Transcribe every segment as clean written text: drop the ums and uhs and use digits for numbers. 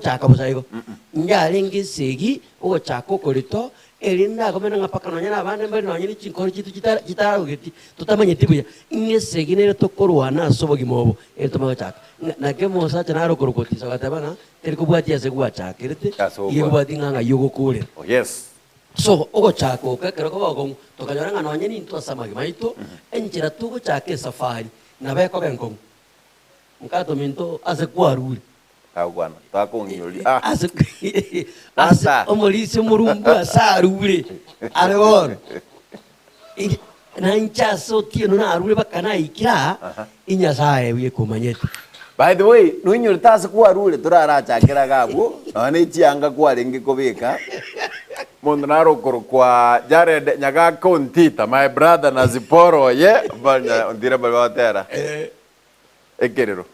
chaka busaigo ngale ngisegi o chako korito erinda komena ngapaka nonyana abande mbere nonyini chinkoro chitu kitarugiti tutamanye tibuya ngisegi nere tokorwana sobogi mobo eritoma chaka nake mosa chanaro korokoti sabatabana terikubwatia segwa chaka irite yebwati nganga yugo kure Yes. so ogo chako kakero ko bago tokanyora nonyini ntwa samagi maito enchira tugo chake safari nabeko benkong mkato minto ase kwaruri Agwana takongiyoli ase omolisi murumbu asarure aregor nancha so tieno na arure bakana ikira inya sae wiye kumanyete. By the way, nunyori tase kwarure turara chakira gabo none chianga kwarenge kobeka mundu narokoro kwa Jared nyaga kontita my brother na Ziporo banya ondira balwatera ekerero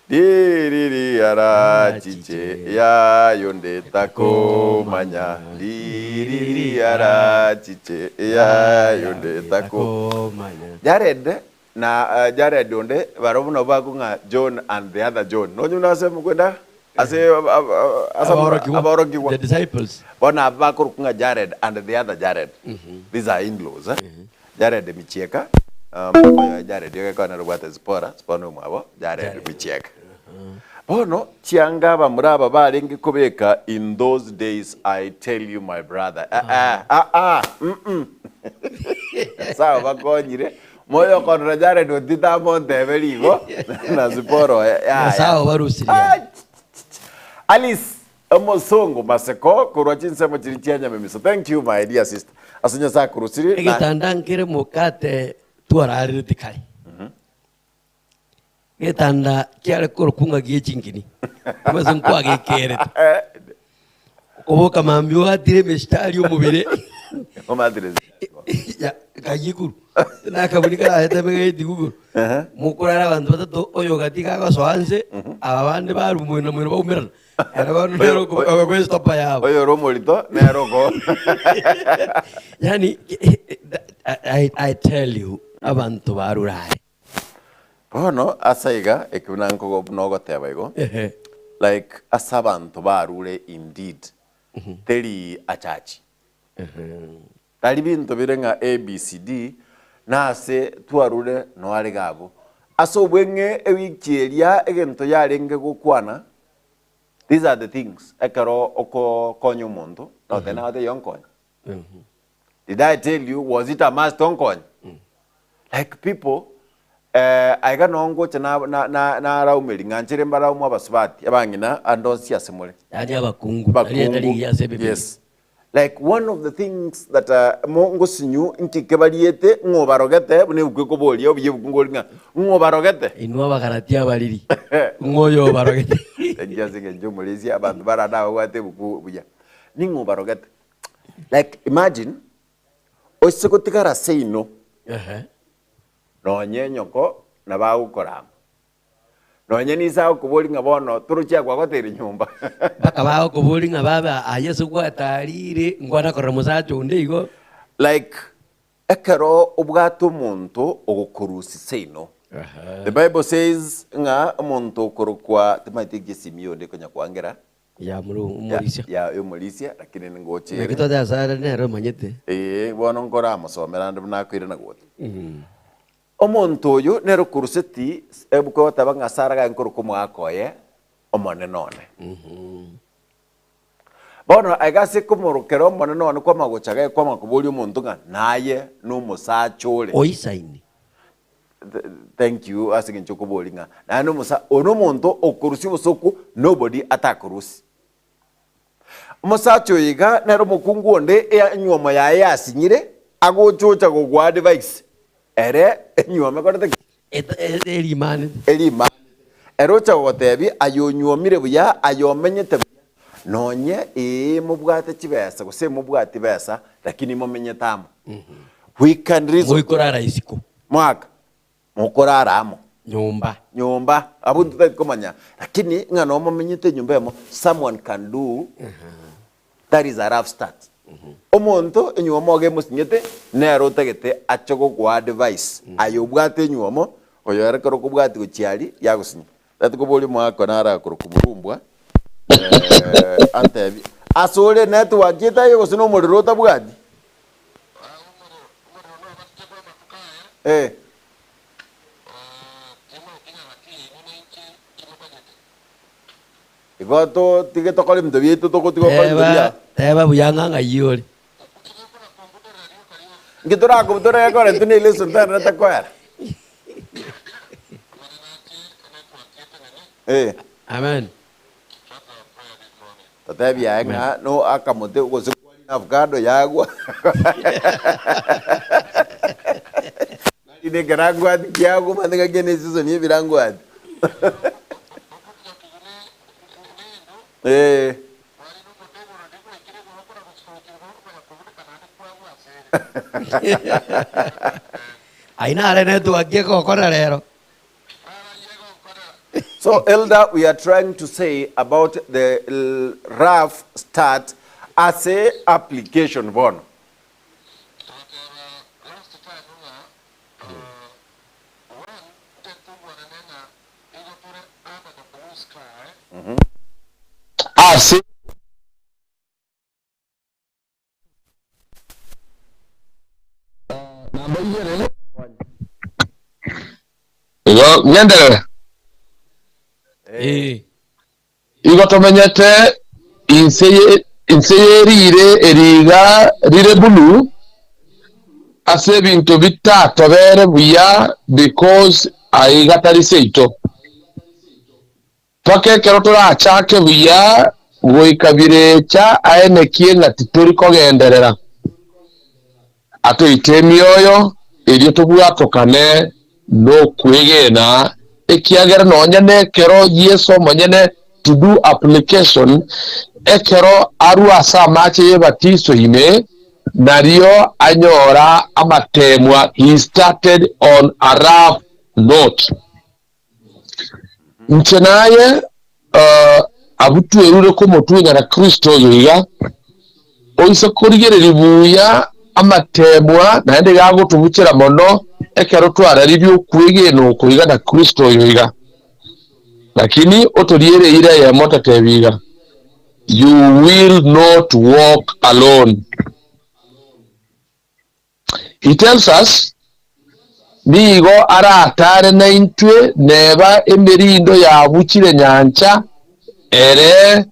Diriri ara chiche ya yonde tako manya diriri ara chiche ya yonde tako manya Jared na Jared onde barobuno bagunga John and the other John no nyuna se mukwenda ase aborokiwa the disciples bona bakurunga Jared and the other Jared these are in-laws Jared michieka Jared yekana rubata Zipora spono mwabo Jared michieka bono chianga bamuraba barengi kobeka in those days I tell you my brother sawa bakonyire moyo konra Jared odita monte beligo na Ziporo sawa barusiri Alice Omosongo maseko kurwachinse mochirichanya memiso thank you my dear sister asunya sa kurusiri egitandangire mukate tuararitikali getanda kyale korokunga giechingini amaze nkwage kere kuboka mamyo atire mestari omubere omadire ya kayikuru nakabulika aheta begedi gugu mukurara abantu batatu oyo gatika gasoanse abande baru mwena mwena baumerana arabantu nero ko stopa yabo oyo romolito nero ko yani I tell you abantu baruraye bono asaiga ekunanko go nogo tebaigo like asabantu barure indeed teri achachi tari bintu birenga ABCD nase tuarure no ari gabo aso bwenge ewikieria egento yarenge gukwana these are the things ekaro oko konyo muntu no tena ade yonkon did I tell you was it a must onkon like people I got no go na raumeli nganchire mbara umwa basubati abangina andonsi asemule yani abakungu ali ya sebebe yes like one of the things that mongo sinyu nkikebaliete ngobarogete bune bukwe boli obiye bukungolinga ngobarogete inwa bakaratia baliri ngoyo barogete ngiyaze ngenjo mulezi abantu barada wate buku buya ni ngobarogete like imagine osikotikara say no nonye nyoko na bawukoramo nonye nisa kubolinga bono turuchya kwa goteri nyumba bakabaho kubolinga baba ayesu kwatarire ngwana korra musacho ndigo like ekero ubwato muntu ogukurusi sino the Bible says nga muntu okurukwa timaitike simio ndiko nyakwangera ya umulisia ya umulisia lakini ngoche mekito da sara nero manyete bono ngora musomera ndu nakwire na gote omuntu oyo nero kuruseti ebuko tabanga saraga nkuru kumwakoye omone none bono agase kumurukero omone none kwa magochaga kwa makubuli omuntu nga naye no musachole oisaini thank you asige nchokubolinga na no musa ono muntu okurusi busoku nobody atakurusi musacho yiga nero mukungu onde enyoma yaye asinyire agochocha gogwa device ere nyuome korete elimane erocha gotebi ayonyuomire buya ayomenyete nonye mubwate chibesa gose mubwate besa lakini momenye tamo we can reason moikorara isiko mwaka mokoraramo nyumba abuntu takomanya lakini ngano momenyete nyumba mo someone can do that is a rough start omonto enyuomo ge musinyete nero tegete achogo kwa device ayobwate enyuomo oyo erekero kubwate guchiali yagusinya tatu kubuli mwako nara kurukuburumbwa Antebi asore network kita yo sino modero tabwadi igoto tige tokole mtobi to toko tigo kole mtobi teba buyanga ngayori ngitora ko tora ko rentune ile sultan rata kwara amen tatabi anga no akamote ko sikwali na avocado yagwa ine garagwa yago mandanga genesis ni birangwa aina ale network ko kora lero. So, Elder, we are trying to say about the rough start as a application bono. Asi ngendere igo tomenyete inseyerire eriga rire bulu ase bintu bitatobere buya because aiga tari seito pake kero turachake buya goikabire cha aenekie ngati turi kogenderera ato itemioyo irio tubwatokane no kwigena ekiagera nonyane kero yeso monyene to do application ekero aru asa mache yebatiso ime nario anyora amatemwa. He started on a rough note. Mchenaye abutu erure ko mutunya na Kristo yoya oise kurigere ribuya amatemwa nande gago tubukira mono ekero twara ribyo kwige no kuiga na Kristo yoya lakini otoriere ire ya mota tebiga. You will not walk alone. He tells us nigo aratare na intwe neba emerindo ya bukire nyancha ere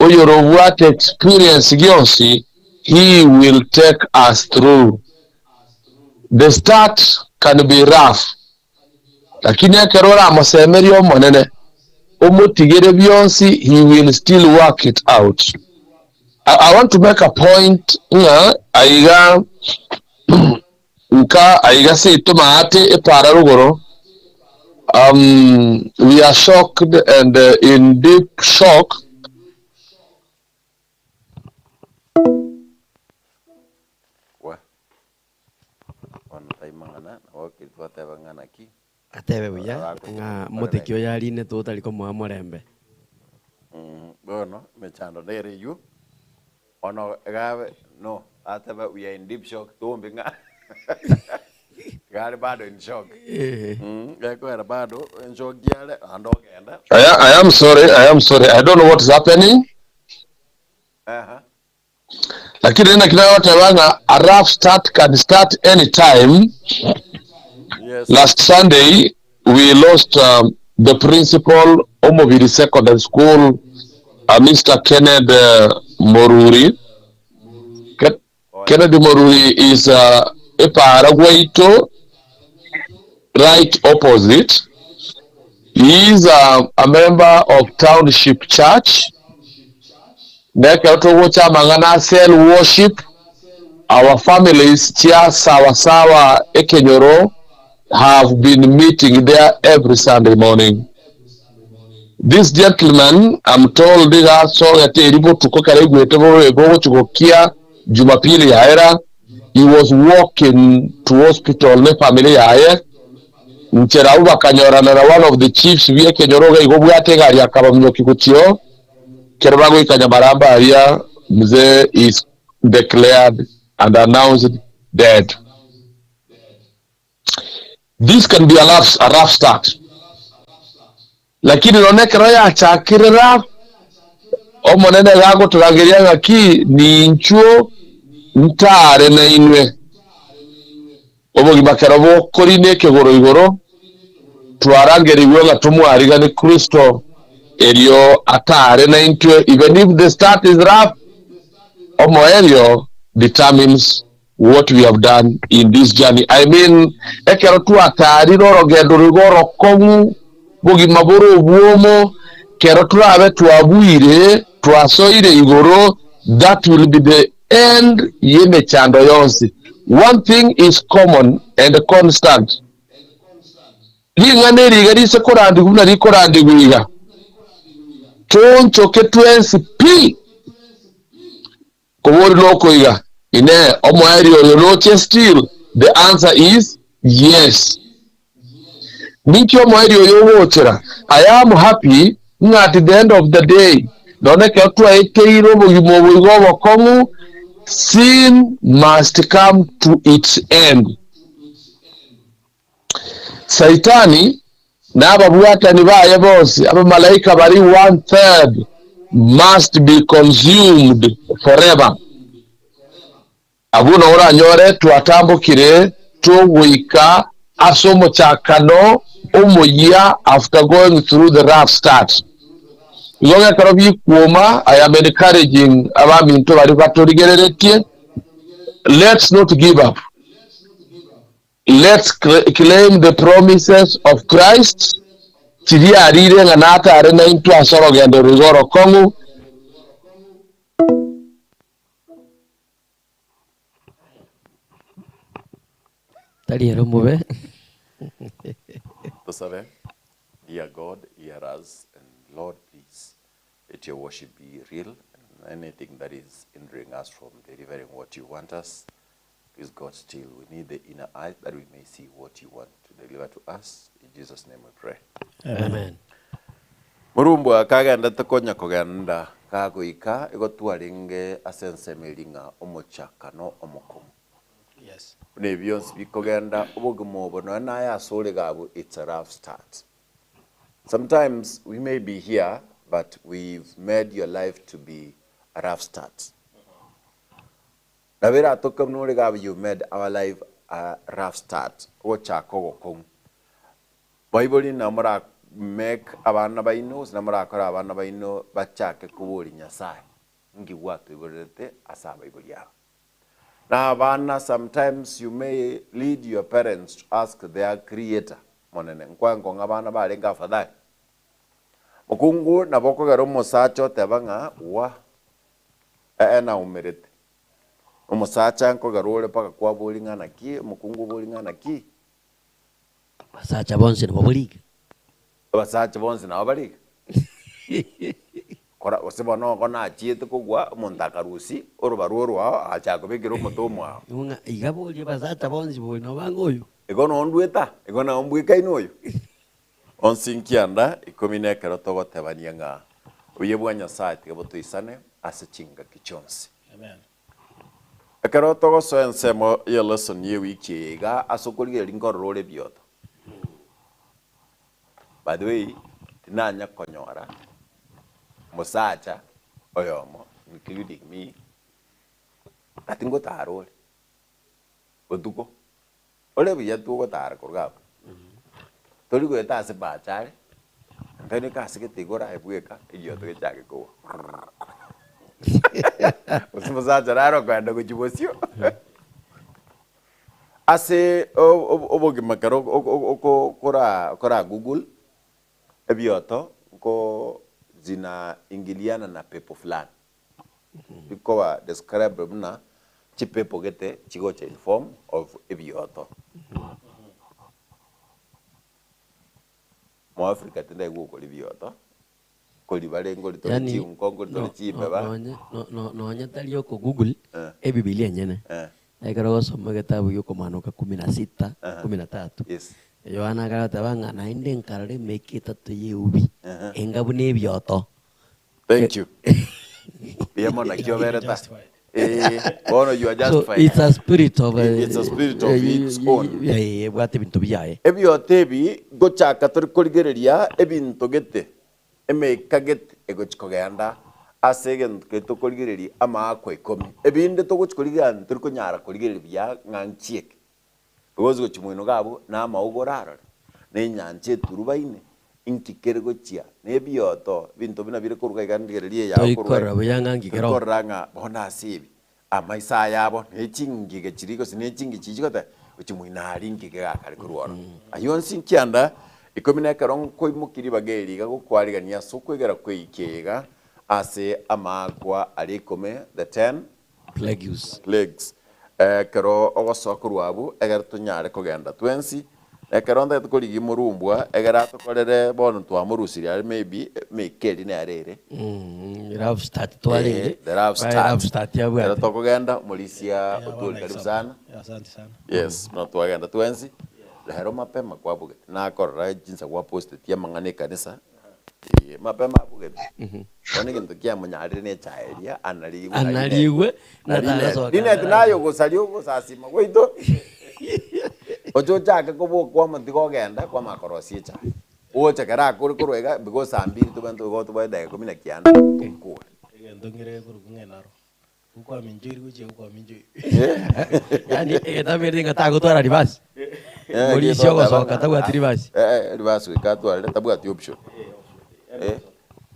oyorobwate experience gionsi. He will take us through. The start can be rough, lakini akerora amasemerio monene omutigere bionsi, he will still work it out. I want to make a point aiga nka aiga se tomate e para rugoro. We are shocked and in deep shock. atebe buya nga mutekio yarine tutari ko mwa morembe bueno mechando dere yu ono gabe no atebe we are in deep shock tumbi nga gari bado in shock gako era bado in shock yale andogenda. I am sorry I don't know what is happening. Lakini nina kina wote wanga a rough start can start anytime. Yes. Last Sunday, we lost the principal of Mobili Secondary School, Mr. Kennedy Moruri. Kennedy Moruri is a Paraguaito, right opposite. He is a member of Township Church. Mangana Cell Worship. Our families, Chia Sawa Ekenyoro, have been meeting there every Sunday morning. This gentleman, I'm told, he was walking to hospital ne family yae Ncherauba Kanyora na one of the chiefs via Kenyoroga igobwate gari akaba mnyoki kuchio Kerobago Ikanyamaramba area mzee is declared and announced dead. This can be a rough start. Lakini nonekero ya chakirira omonene gago turageria ngaki ninchuo ntare na inwe obogima kero bokori nekegoro igoro twarangeriwe nga tumwariga ni Kristo erio atare na intwe, even if the start is rough, omo erio determines what we have done in this journey. I mean, ekero tu atari rogendo rigoro komu bogima boro buomo kero turabe twabuire twasoire igoro, that will be the end yeme chando yonsi. One thing is common and constant. Lingane rigari se korandi guna ri korandi guiga toncho ke twensi pi kowori loko iga ine omo eri oyo loche still. The answer is yes. Ninki omo eri oyo wochera. I am happy at the end of the day done ke otwa ekeiro bogimo boigo bokongu, sin must come to its end. Saitani na ababuatani baye bose abamalaika bari 1/3 must be consumed forever. Abuno oranyore twatambukire tugwika asomo chakano umuya after going through the rough start. Yonga karobi kuoma, I am encouraging abaminto bari baturigereretie, let's not give up. Let's claim the promises of Christ. Chidi arire nganata arena into asoro gendo rigoro kongu. Tali eromove. Tosave, dear God, hear us, and Lord, please let your worship be real, and anything that is hindering us from delivering what you want us. Please, God, still, we need the inner eyes that we may see what you want to deliver to us. In Jesus' name we pray. Amen. Murumbu akagenda tukonya kugenda kaguika igotwaringe asensemelinga omochakano omokomu. Yes. Ne byonsi bikogenda obogimo bono na ya sole gabo, it's a rough start. Sometimes we may be here, but we've made your life to be a rough start. Nabera tokam no gabo, you made our life a rough start. Ochako gokong. Bible namara make abana baino, namara kora abana baino bachake kuburi nyasaye. Ngi watu iborete asa Bible ya. Now, abana, sometimes you may lead your parents to ask their creator. Monene nkwango ngabana balenga fadhali. Mukungu naboko garo mosacho tebanga wa na umerete. Mosacha nko garole paka kwa bolinga na ki, mukungu bolinga na ki. Basacha bonse no baboliga. Basacha bonse na baboliga. Kora osebono kona chiete kugwa montakarusi orubaruoru achako begero motomo a. Unga igaboli basacha bonse boy no bangoyo. Egono ondweta, egona ombwika inoyo. Onsinkianda ikomine kerotogo tebanianga. Uyebwa Nyasaye tigaboto isane asechinga kichonsi. Amen. Kerotogo so ensemo ye lesson ye wiki ga asokoliga lingorole bioto. By the way, tinanya konyora. Mosacha oyomo including me. Atingo tarole. Otuko. Ole biya tuko tar kurgap. Tori ko eta se bachare. Ntene ka se ke tigora ebueka iyo to ke chake ko. Mosacha raro kwa ndo kuchibosio. Ase obogi makaro kora Google ebioto ko zina ingiliana na pepo fulani. Bikowa describe mna chipepo gete chigocha in form of ebioto. Mo Africa tende Google ebioto. Koli balengo litoli unkongo litoli chibeba. No nyatali yoko Google e Biblia nyene. Ekaro soma kitabu yoko Manoka 16, 13. Yes. Yohana karata banga na inde nkarare mekita tuyeubi. Engabune ebioto. Thank you. Yamona kyobereta. Bono you are justified. So it's a spirit of it's a spirit of its own. Bwate bintu byaye. Ebiotebi gocha kator koligereria ebintu gete. Eme kaget ego chikogenda asegen ke to kolgireri ama ko ikomi ebinde to gochkoligira ntur ko nyara kolgireri bya nganchiek gozo chimwino gabo na maugoraro ne nyanche turubaine inkikere gochia ne bioto binto bina bire kuruga igandigererie ya toikora buyangangi kero koranga bona asibi amaisa yabo ne chingi ge chiriko sine chingi chichikote uchimwina aringi ge akari kuruoro ayon sinkianda ikomina karong koi mukiri bageri ga gukwarigania sukwegera kwikega ase amagwa arikome the 10 plagues kero ogosokorwa abu eger tunyare kogenda twensi ekero nda tukorigi murumbwa egera tukorere bono twamurusiri ari maybe mekeri ne arere raf start twaringe the raf start ya bwa kero tokogenda mulisia otuli karibu sana Asante sana. yes no twagenda twensi lehero mapema kwabuge na korra jinsa kwa post tia mangane kanisa mapema abuge oni kintu kia munyarire ne chaeria anarigwe na taraso dine tunayo gusario gusasima gweito ojo chake kubo kwa matigo genda kwa makorosie cha ocha kara kuri kurwega because ambiri to bantu go to bada ko mina kiana ko Ndongere kurukunge naro. Uko minjiri uche uko minjiri. yani etabiri ngata gutwara ribasi muri sio soka tabwa ribasi ribasi katwara tabwa option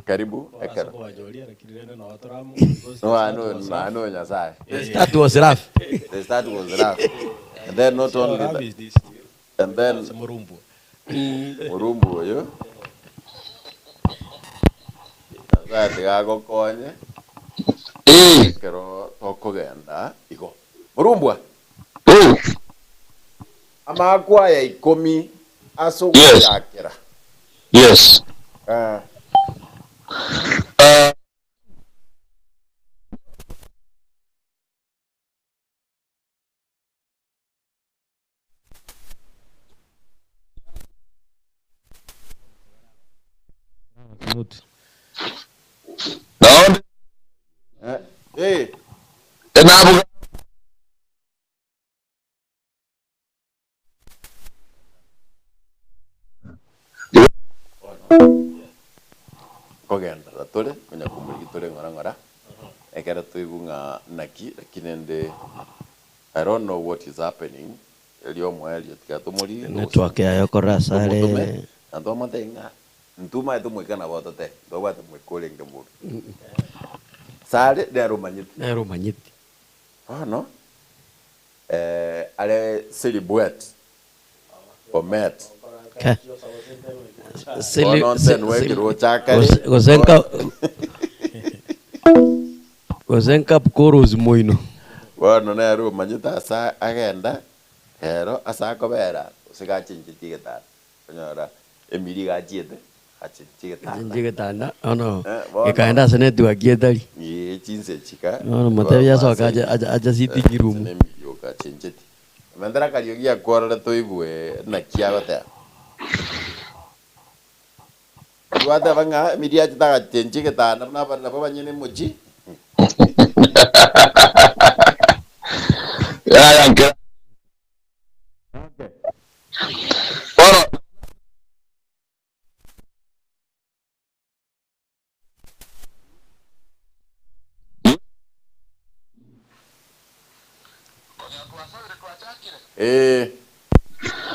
karibu ekara Kwa jolia lakini nenda na watoramu. no nyasai start was rough the start was rough and then not only that and then Murumbu. murumbu yo Zati gago konye kero tokogenda igo murumbwa amakwa ya ikomi asugakira Yes. Naona enabu kogenda tole kunya kumuliki tole ngora ekera tuigunga naki lakini I don't know what is happening elio mwelio tikatumuli network ya yokora sare ando matenga ntuma etu mwikana botote ndo watu mwikole ngemuru sare de romanyiti no ale celebrate omet gosenka pkoros moino bueno ne ru manyita asa agenda hero asa kobera siga chinjiti geta nyora emiri ga jiete achinjiti geta njigitanda ono ikaenda sene tu agietari ye chinse chika ono matebya soka aja siti kirumu emiri ga chinjiti mandara kariogia korore toigwe na kiagote Wada banga media kita chenji kita na banyene moji. ya okay. Bueno.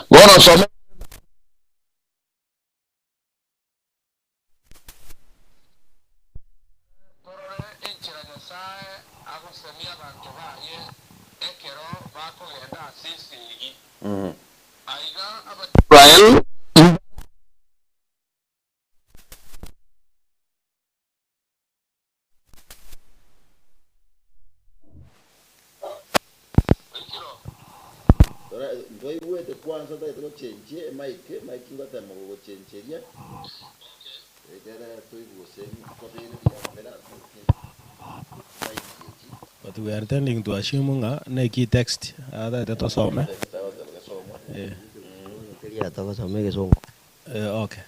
Bueno, somos Israel Ndio iwete kwanza ndio chenje Mike ngata mo chenjeria. Egera tuiguse kwa vile ya mera. But we are tending to assume nga neki text ada to some. ya toka some ke songo Okay.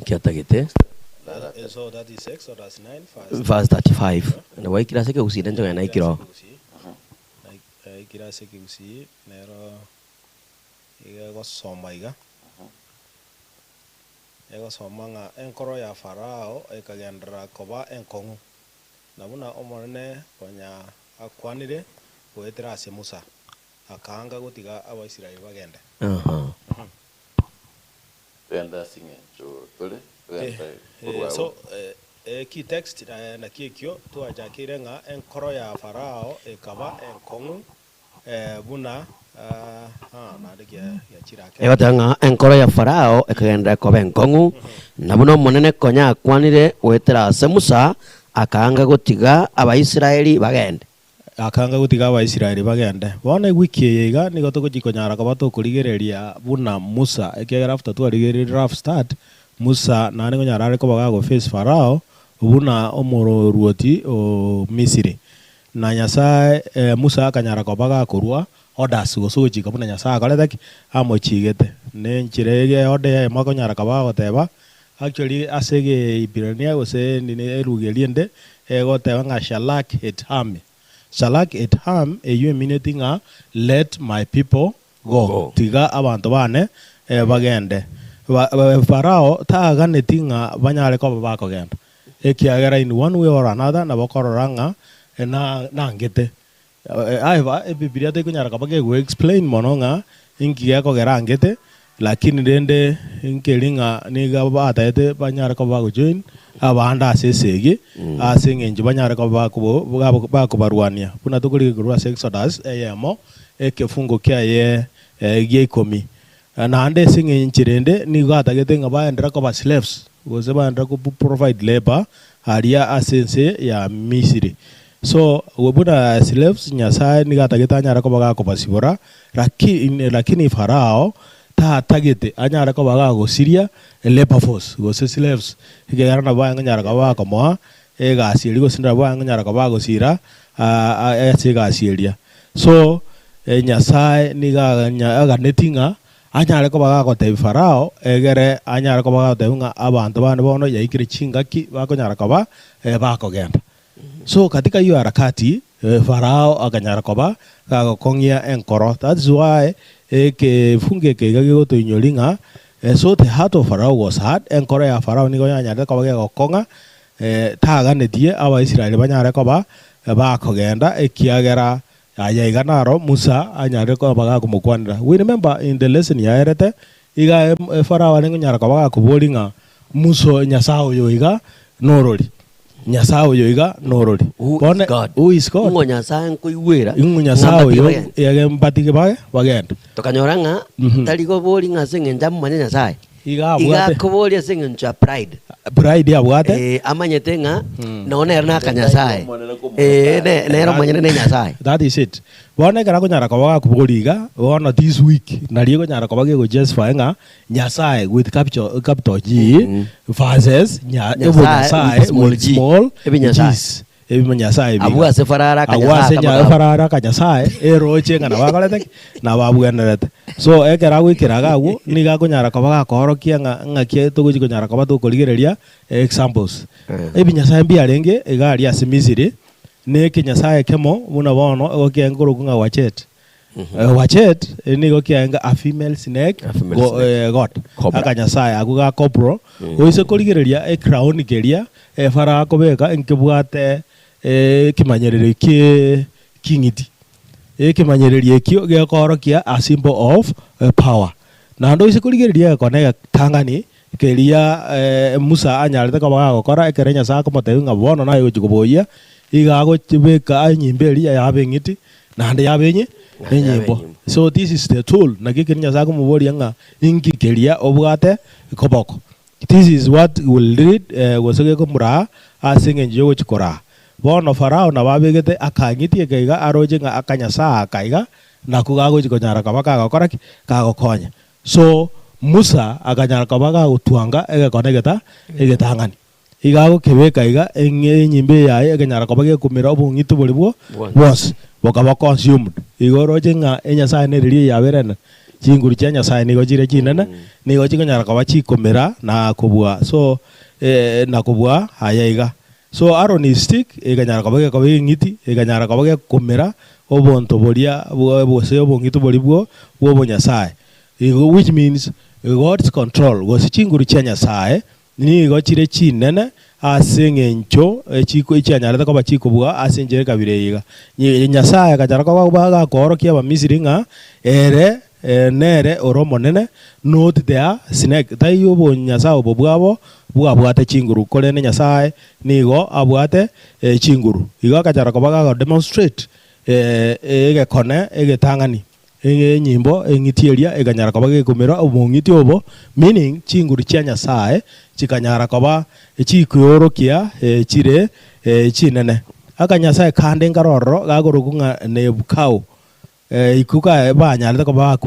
kiatagite So that is 6 or that's 9 verse 35 na waikira seke usida njoga na ikiro ikira seke usi nero iga gosoma iga ego somanga enkoro ya Farao ekagendera koba enkongu nabuna omonene konya akwanire gwetera ase Musa akanga gutiga Abaisiraeli bagende Tenda singe tole so key text na kikyo tuajakire nga enkoro ya Farao ekaba enkongu buna ebatanga enkoro ya Farao ekagenda koba enkongu nabuno monene konya akwanire wetera ase Musa akanga gutiga Abaisiraeli bagende bona wiki yiga nigo tugikonyara koba tukurigereria buna Musa ekegera after twarigereria rough start Musa nani konyara ariko bagago face Farao buna omoro ruoti o Misiri na Nyasaye Musa akanyara koba gakurwa odas gosuji kabuna Nyasaye akoletek amochigete ne nchirege ode makonyara koba goteba actually asege Ibrania gose ni erugeliende egoteba nga Shalak et ham eyu meaning nga let my people go tiga abantu bane bagende Farao taagane tinga banyare ko bakogenda ekiagera in one way or another na bokororanga na ngete aiva Biblia te kunyara kabage go explain mononga inki yako gerangete lakini dende inkelinga niga bata ete banyara ko bago join abanda asesege asengenje banyara ko bako barwania puna tukuri kurwa Exodus eyemo ekefungo kya ye yekomi na ande singenchirende niga atagete nga baendera ko ba slaves goze baendera ko provide labor aria asense ya Misiri so webuna slaves Nyasaye niga atagete anyara ko bako basibora lakini Farao tagete anyara ko bagago Syria labor force go slaves igera na banga nyara ko bako mo ega asiri go sindra banga nyara ko bago sira asiga asiria so Nyasaye niga aga netinga anyara ko bagago te Farao egere anyara ko bagago te nga abantu bana bono yaikire chingaki bako nyara ko bako genda so katika hiyo harakati Farao akanyara ko ba kago kongia enkoro that's why ke funge ke gage to inyolinga so the heart of Pharaoh was hard enkoro ya Pharaoh nigo nyanya ko bage gokonga taga netie Abaisiraeli banyare ko ba kogenda ekiagera ayaiganaro Musa anyare ko baga kumukwanira we remember in the lesson ya erete iga Pharaoh ningo nyara ko baga kubolinga Muso Nyasaye yo iga norori Nyasaye yoiga norori bone who is God ngo Nyasaye nkuiwira ngo Nyasaye yo yage mpatike bagenda tokanyoranga taligo bolinga sengenja manya Nyasaye iga kobolia sengenja pride abwate amanyete nga none na kanyasaye nero manyene ne Nyasaye that is it bone kara kunyara ko baga kuboliga bona this week nari ko nyara ko bage go just nga Nyasaye with capital G versus Nyasaye small Nyasaye abwa se farara kanyasaye eroche ngana bakolete na babwenderete so ekera gwikiraga gu niga kunyara ko baga korokia nga kie tuguji kunyara ko batu koligereria examples Nyasaye mbiarenge egari ase Misiri ne Nyasaye kemo muna bono oke nguru kunga wachet wachet nigo kianga a female snake god aka Nyasaye aguga kopro oise koligereria crown geria fara ko beka enkebwate kimanyerere kingiti kimanyerere kio gekorokia a symbol of power na ndo ise koligereria konega tangani keria Musa anyarete ko baga gokora ekere Nyasaye ko motenga bono na yo chikoboya igago chibeka anyimberi ya bengiti na ande ya benye nyimbo so this is the tool na gikinya zako mubori nga ingi keria obwate koboko this is what will lead wasege ko mura asinge njogo chikora bono Farao na babegete akangiti ekaiga aroje nga akanyasa akaiga na kugago chikonyara kabaka gakora kagokonya so Musa akanyara kabaka utwanga egekonegeta egetangani igago kebeka iga nyimbe yae ekanyara kabage kumira obungitu bolibwo was bokaba consumed igoro jenga Nyasaye neriri yaberena chinguru chia nyasaye nigo chire chinene nigo chikonyara koba chikomera na kubwa so na kubwa hayaiga so Aaron is stick ikanyara koba ingiti ikanyara koba komera obonto boria bose obongito bori bwo nyasaye which means God's control was chinguru chia nyasaye nigo chire chinene asengencho chiko ichanyara koba chikubwa asenjere kabire yiga nyasaye kachara koba baga korokia ba Misiri nga ere nere oromo nene note there snake tayo bo nyasaye bo bwabwate chinguru kole ne nyasaye nigo abwate chinguru igo kachara koba ga demonstrate ege kone ege tangani ege nyimbo engitieria eganyara koba gekomera obongiti obo meaning chinguru chia nyasaye chikanyara koba chikuyorokia chire chinene aka nyasaye kande ngaroro gagorugunga ne bukau ikuka banyalete koba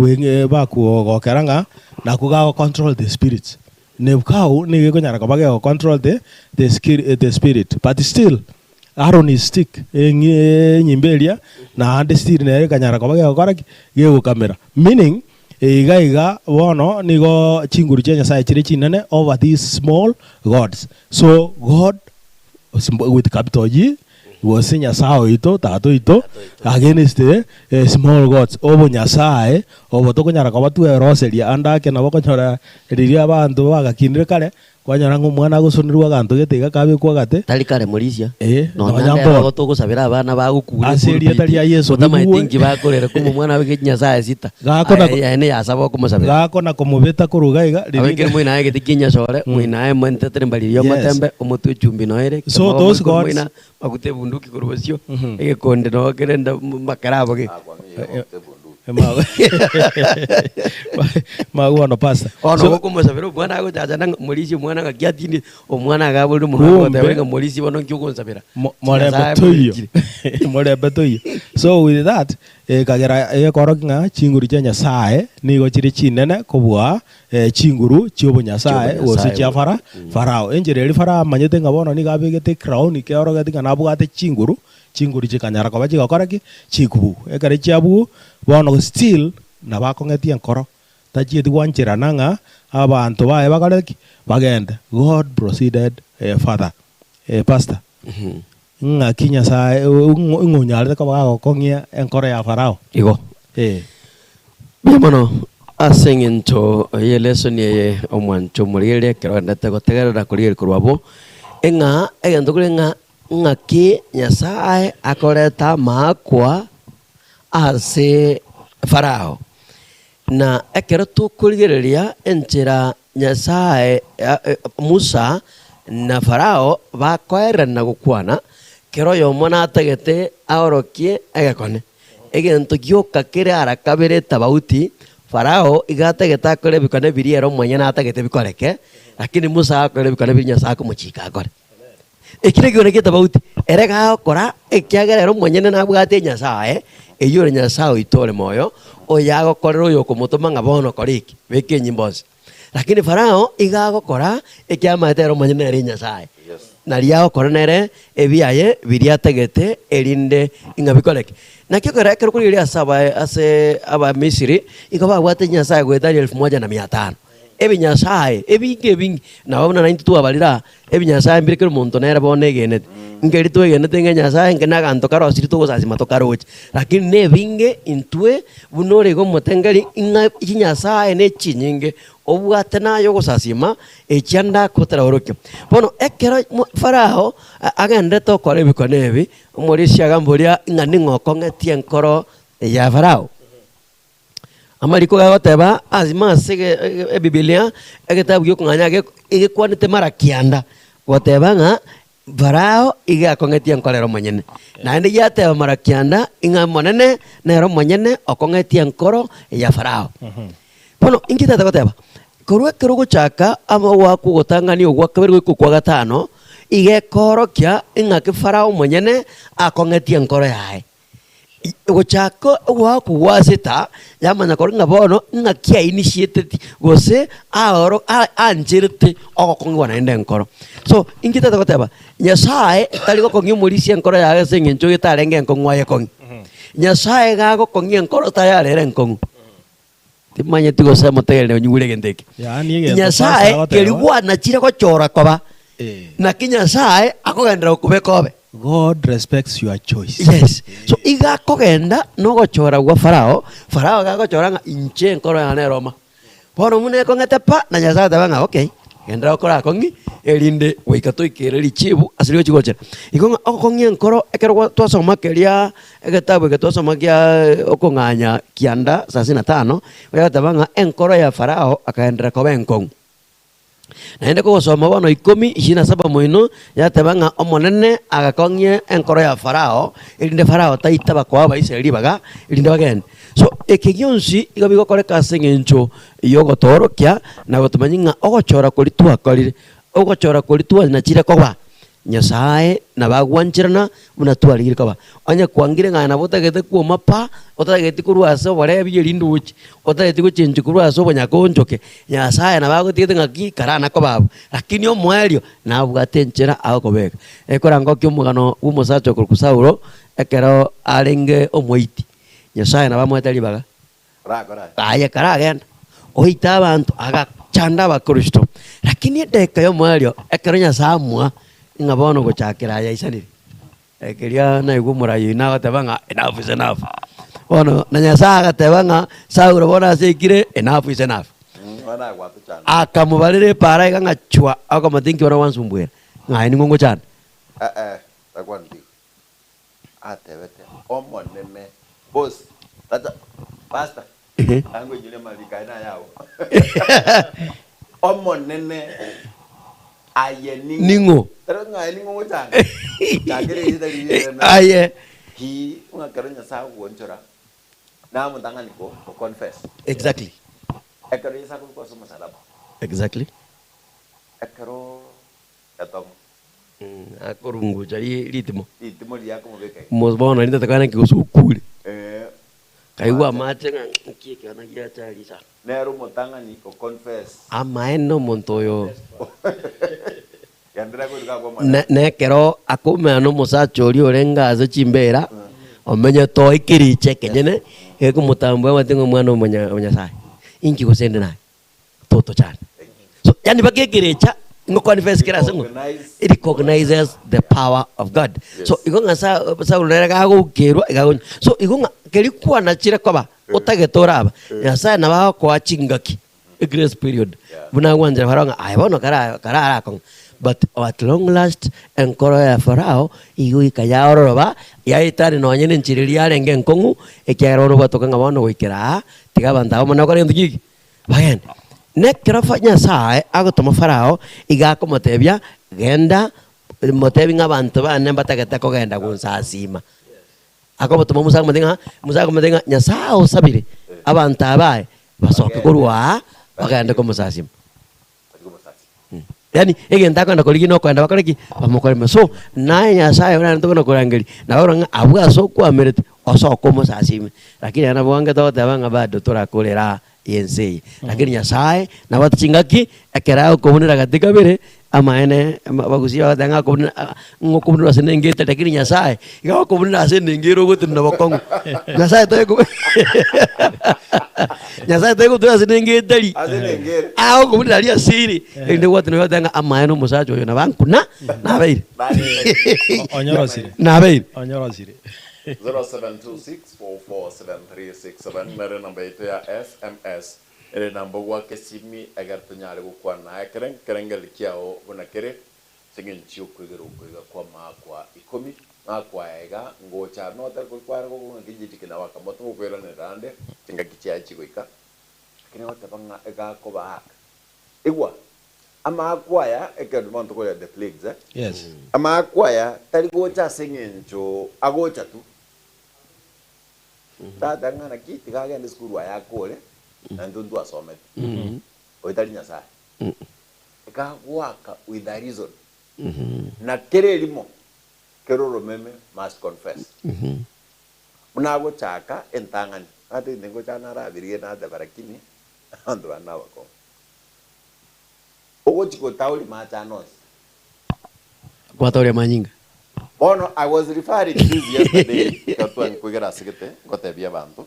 bakuogokeranga na kuga control the spirits ne bukau ni gonyara koba control the spirit but still Aaron is stick nyimbelia na ande still ne kanyara koba gora gego kamera meaning iga wono nigo chinguru chia nyasaye chire chinene over these small gods so God with capital G was nyasaye ito tato ito against the small gods obo nyasaye obo to konyara koba tu roseria andake na bokonyora riria abantu bagakindire kare kwanyara ng'umwana gusonirwa gantu getiga kabe kwagate tali kare morisia no nyambo gutugusabira abana bagukura asiria tali ya Yesu tamatingi bakorera kumu mwana wige nyasaye sita gakona ene yasaba kumusabira gakona kumubeta kurugaiga abike mwina yake tikinya sore mwina ye mwentetere mbalirio matembe omutu chumbi noere so those gods bagute bunduki kurubasio ege konde no kerenda makarabo ge maguano pasta ono kumusabira mwana agujajana morisi mwana gakiatini omwana agabulu muhango tawenga morisi bono nkyukunsabira morebe toyo so with that kagera korokinga chinguru cha nyasaye nigo chiri chinene kubwa chinguru chiobo nyasaye wose chia farao enjereri farao manyete ngabono ni gabegete crown ke orogati kana bugate chinguru chikanyara koba chigakoraki chikubu ekare chiabu bono still na bakongetia nkoro tachieti wanchira nanga abantu bae bakoreki bagende God proceeded further pastor nga kinya sa ngunyarete koba gokongia enkoro ya farao igo bimono asengento ye lesson ye omwancho murire kero ndate gotegerera kurire kurwabo enga egento kurenga ngaki nyasaye akoreta makwa ase farao na ekero tukurigereria enchera nyasaye Musa na farao bakoerana gukwana kero yomona ategete aorokie egekone egento gioka kire arakabere tabauti farao igategeta akore bikone biriero mwanya ategete bikoreke lakini Musa akore bikone binya sako muchika akore ekire gioneke tabauti erega okora ekiagerero mwanya na bwate nyasaye eyore nyasaye itore moyo oyago korero yoko mutoma ngabono koriki beke nyimbos lakini farao igagokora ekiamatero mwanya na nyasaye na liao koronere ebiaye biriategete erinde ingabikoleke nakyo kora kero kuri asaba ase aba Misiri ikaba bwate nyasaye gwetari 1500 ebinyasaye ebingi na babona 92 abalira ebinyasaye mbirikero muntu nera bone genet ngeri to genet nyasaye ngena ganto karo sirito gosasima to karoche lakini ne binge intwe bunore go motengari inga nyasaye ne chinyinge obwate nayo gosasima ekyanda kotera orokyo bono ekero farao agende to kore bikonebi umurisi agamboria ngani ngoko ngetie nkoro ya farao amariko gagoteba azima sege Biblia egetabu gyo kunganya ge kwanete mara kianda goteba nga farao iga kongetie nkorero manyene na ndi yateba mara kianda inga monene nero manyene okongetie nkoro ya farao bono ingita goteba korwe kerugo chaka ama waku gotangani ogwa kabere go kwa gatano ige korokia inga ke farao manyene akongetie nkoro yae gochako waku wasita yamanya koringa bono nga kia initiated gose aoro anjirte okongwa na ende nkoro so ingita goteba nyasaye tali gokongi mulisi nkoro yae sengencho gitarenge nkongwa ye kongi nyasaye gago kongi nkoro tayare re nkongu timanye tigo sema tegele nyugule gendeke Yani Nyasaye kelikuwa na chira ko chora koba na kinyasaye akogendera kubekobe. God respects your choice. Yes. So iga kogenda no gochora gwa Farao ga gochora nga inche nkoro ya ne Roma. Bono mune ko ngetepa na Nyasaye tabanga okay. Gendera okora kongi elinde weikato ikereri chibu asiriyo chigochera. Ikonga okongi nkoro ekero twasoma kelia egetabu twasoma kya okonganya kianda 35 wegatabanga enkoro ya Farao akaendera kobe enkong. Naende kugosoma bono 10:27 moino yatabanga omonene agakongie enkoro ya Farao elinde Farao taitaba kwa Abaisiraeli baga elinde bagende. So ekigionsi igabigokoreka sengencho yogotorokia na gotumanyinga ogochora koritua korire ogochora koritua na chire koba Nyasaye na bagwanchirana muna twarigire koba anya kwangire ngana botagete kuoma pa otagete kuruaso bare birindu uchi otagete kuchinju kuruaso bonyakonjoke Nyasaye na bagotigete ngaki karana koba lakini omwelio na bwatenchera agokobeka ekorango kyomugano umusacho kurukusauro ekero arenge omwiti Nyasaye na bamwetari baga aya karagenda oita abantu agachanda bakristo lakini deka yo mwelio ekero Nyasaye ngabono gochakira ya isanire ekeria na igumura yina gatabanga enough is enough ono na Nyasaye gatabanga Saulo bona sekire enough is enough wana gwatu chana akamubarire para igangachwa akamatinki ora wansumbwera ngai ni ngongo chana takwanti atebete omonene boss tata basta ango jile malika ina yao omonene aye ningo terus ngai ningo chana chakire idari aye hi ungakero Nyasaye wonchora na mutanga niko confess exactly ekero isa ko so masalaba exactly ekero atong akorungu chai ritmo yako mubeka mozbona nita takana kigosukule kaiwa mate nkieke ana gia chali sa nero mutanga niko confess amaeno montoyo yandira ko kwa nekero akome ano musacho ori orenga azo chimbera omenya to ikiriche kenyene ekumutambwa watengo mwana Nyasaye inki gosende naye toto cyane so yani bagegerecha ngo confess kira sengo it recognizes the power of God. Yes. So igonga sa ulera go kerwa igago so igonga kelikuwa na chira koba otagetoraba Nyasaye na ba ko achingaki a grace period buna wanjira faranga ai bono kara akong but at long last enkoro ya Farao igu ikaya ororoba yaitari no nyene nchiriria renge nkongu ekyaro ro batoka ngabono goikera tiga banda mo nakore ndiki bagen nekera Nyasaye agotoma Farao igakomotebia genda motebi ngabantu bane batageta ko genda gunsasima akobotoma musaga madenga Nyasaye osabire abantu abaye basoke kurwa bagenda ko musasima yani egenda kwenda koligino kwenda bakoreki bamukorema so naye Nyasaye ora ntokona kurangeli na ora abwa so kwa merete osoko musasime lakini ana bwange to tabanga bado torakolera yense lakini Nyasaye na batchingaki ekera ko bunira katika bere amaene bagusia batanga ko ngokubunira senengete lakini Nyasaye igawa ko bunira senengero gotinda bakongo Nyasaye to ko Nyasaye to ko to senengete ali aho ko bunira ali asiri ende gotinda batanga amaene musacho yo na bankuna na beire onyorosire na beire onyorosire 0726447367 mere namba yetu ya SMS ile namba wake simi agarto nyale kwa na kerengel kiao bona kere singin chiu kwigero kwa makwa ikomi makwa ega ngocha no tar kwa ko ngiji tikina waka moto kwera ne rande tinga kichia chikoika kine wata banga ega ko ba igwa ama akwaya ekedu monto ko ya the plagues yes ama akwaya tari gocha singin cho agocha tu tata ngana kiti kagenda skuru ayakole nandundu asome oitali Nyasaye ekagwaka with a reason na kerelimo keroro meme must confess munago chaka entangani ati nengo chana rabirie na da barakini ando anawa ko ogo chiko tauli machanos kwa tauli manyinga. Bono, I was referring to this yesterday. Katuan kuigera sigete, gotebia bantu.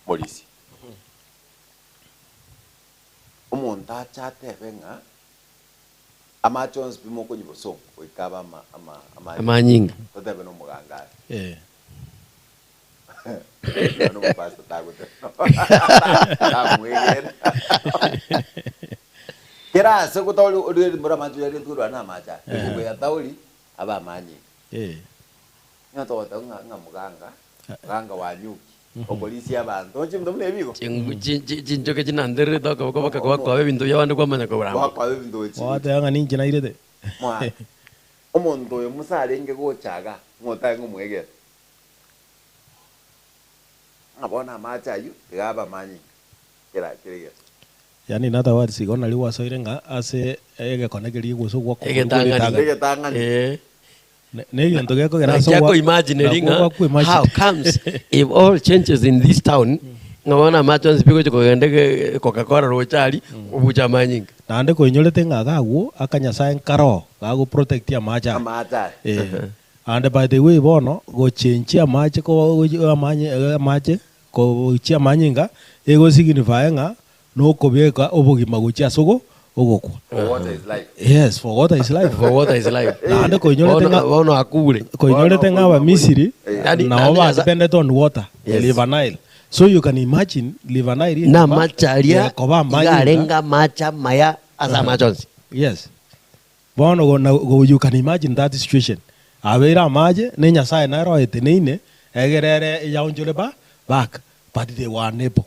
Polisi. omuntu achatebe ng'a amachons bimo konyiboso oikaba amanyinga totebe no muganga no pastor tagote tamwegera kera se kutoli odi mbura mantu yari turu na macha ko ya tauli aba manyi nyato nga muganga wa nyuki opolisi abantu chimdo mune bigo chinjoke chinandere to ko baka kwa bintu yabandi kwa manya ko bramo kwa bintu chi wate anga ninji na irete mwa omuntu yo musarenge gochaga ngota ngumwegera abona macha yu gaba manyi kira yani nata wadi sigona liwa soirenga ase ege konegeri guso gwa ege tangani nege ntoge ko gera so wa imagining how comes if all changes in this town ngabona machons biko ko gende Coca-Cola rochali ubuja manyinga nande ko inyorete ngagawo akanya saen karo gago protect ya macha and by the way bono go change ya mache ko mache ko chia manyinga ego signify nga no kobeka obogima guchia sogo ogoko water is life. Yes, for water is life. For water is life. Nande ko inyorete nga wono akure ko inyorete nga ba Misiri na oba dependent on water. Yes. River Nile. So you can imagine River Nile na macharia igarenga macha maya asa machons. Yes. Bono go you can imagine that situation. Awera maje ne nyasaye na ro eteneine egerere yaunjule ba back but they were unable.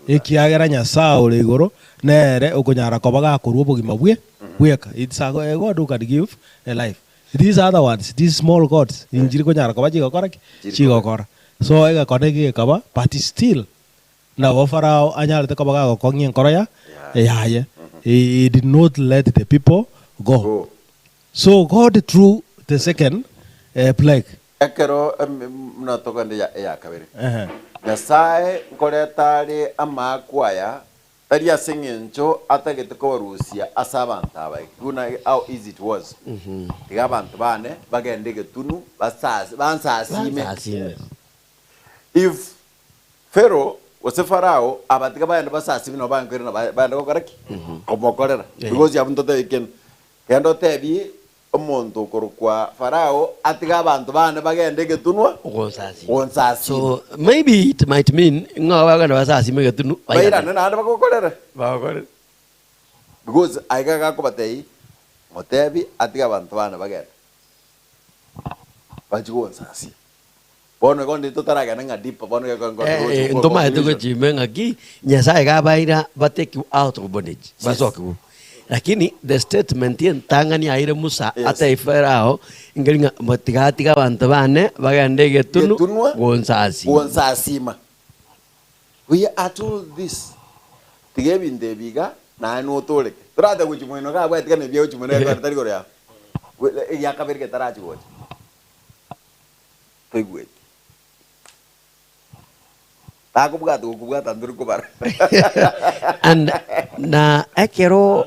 Ikiagera nyasaye ore igoro nere okunyara kobaga kurwo bugima bwe bweka it's a God who can give a life. These other ones, these small gods injiri konyara kobaji gokora chigokora. So ega konegi kaba but still na Farao anyara te kobaga gokongien koroya yaye he did not let the people go. So God through the second plague ekero mnatoka ndi ya kabiri Nyasaye nkoretari amakwaya tari asengencho atagete ko Rusia asabanta abai kuna how easy it was abantu bane bagende getunu bansasime if Pharaoh was a Pharaoh abatika bayende basasime no bankwira bayende kokaraki komokorera because yabunto teken kendo tebi omuntu korukwa Pharaoh atiga abantu bane bagende getunwa onsasi so maybe it might mean ngawaga basasi megetunu bayira nana bakokorera bakokorera because aiga gako batei motebi atiga abantu bane bagende bajigo onsasi bono gondi totaraga nanga deep bono ga ngondo ndoma etugo chimenga ki nyasaye ga baira bateki out of bondage basoku. Lakini the statement yen tangani aire Musa ata Farao ingelinga matiga bantu bane bagande getunu gonzasima. We are told this. Tigebinde biga na no tole. Trata kuchumeno ga bwa tigane bia uchumeno ga tari gorea. Ya kabir ke tarachi go. Pegwe. Aku buka tandur kubar. And na ekero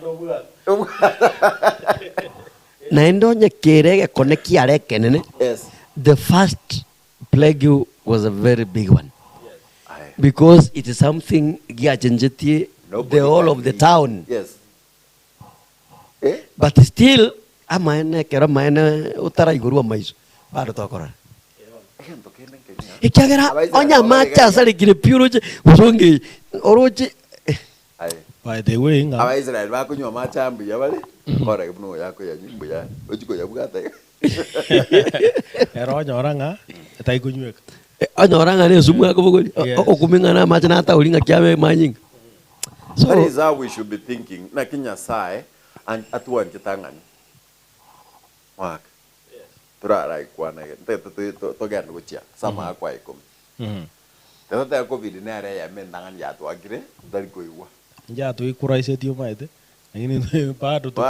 na endo nyekere koneki are kenene. Yes. The first plague was a very big one. Yes. Because it is something giachenjeti the whole of the town. Yes. But still amaene kero maene utara iguru amaiso. Bado tokora. Ikiagera onya macha sari kire piuroje usonge oroje. By the way nga aba Israel ba kunywa macha mbi yabale kora ibno yako ya nyimbo ya ojiko ya bugata ero nyoranga tai kunyweka nyoranga ne sumu yako bogoli okumingana macha na ta ulinga kiabe manyinga. So that is how we should be thinking na kinyasaye and atuan kitangani wak turara ikwana to ganda kuchia sama akwa ikom tata covid ne are ya mendangan ya to agire dari koiwa ya to ikuraise tio maite lakini bado to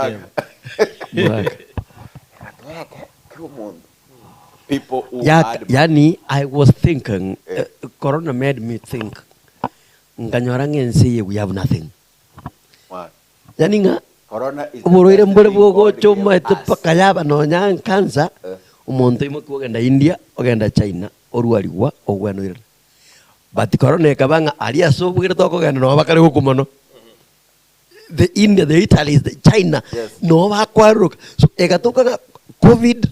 people who yani I was thinking corona made me think nganyorangense we have nothing yani nga corona is uburoire mbole bwogo choma etapakayaba no nyang cancer umuntu imwe kugenda India ogenda China orwariwa ogwanoira but corona ekabanga ali asobwire toko genda no bakari hukumono the India, the Italy, the China. Yes. No bakwaruka. So egatoka COVID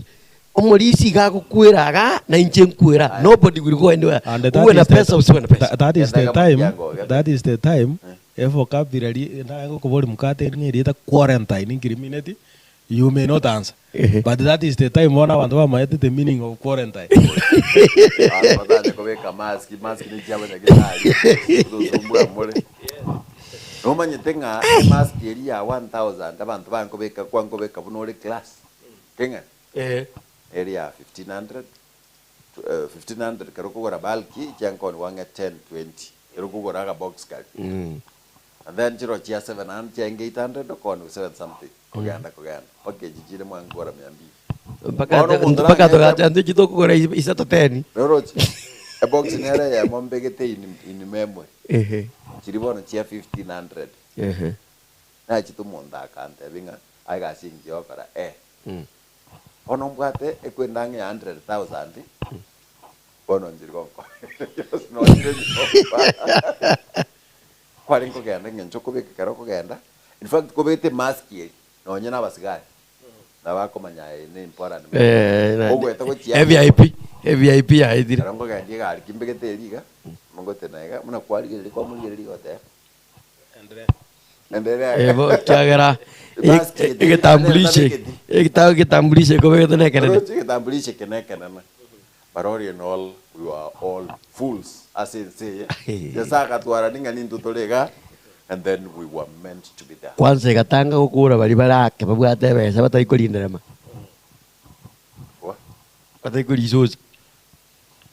omolisi gakukwiraga na inche nkwira. Nobody will go anywhere. And Uwe na pesa usiwe na pesa. that is the Genda time. kama That is the time. Vocabulary na ko bori mukate ngiri ta quarantine incriminate. You may not answer. But that is the time one abantu bamaete the meaning of quarantine. Badala kubeka mask ni chama na gitari. Tuzumbua mole. Noma nyetenga mask eri ya 1000 abantu bankobeka kwankobeka bunole class. Kenga? Area 1500 1500 karukugora bulky chankon wange 10 20 karukugora ga box card. And then chiro chia 700 chia 800 kon 7 something. Kuganda. Okay, jijire mwangora 200. Mpaka tukatande kitoko kora isato 10. Rorochi. A box nere ya mombegete in memwe. Chiribono chia 1500. Na chitu monda kante binga aiga singi okara ono mbwate ekwendange 100,000 bono njirigonko. Just no kwari kugenda ngencho kubika kero kugenda. In fact kubete mask ye no nyana basigari. Na bakomanya ni important. Ogweta ko chia. VIP ya idira. Rango gandi gali kimbegete liga. Mongote naiga muna kwari gele kwa muri gele gote. Endelea. Ebo kiagera ikitambulishe ko beto ne kana. Ikitambulishe kenekana. But all in all, we were all fools, as in say. Yasaka tuara ninga nintutolega, and then we were meant to be there. Kwanza gatanga gukura bari barake babwate besa batayikurinda ma. What? Batayikurisozi.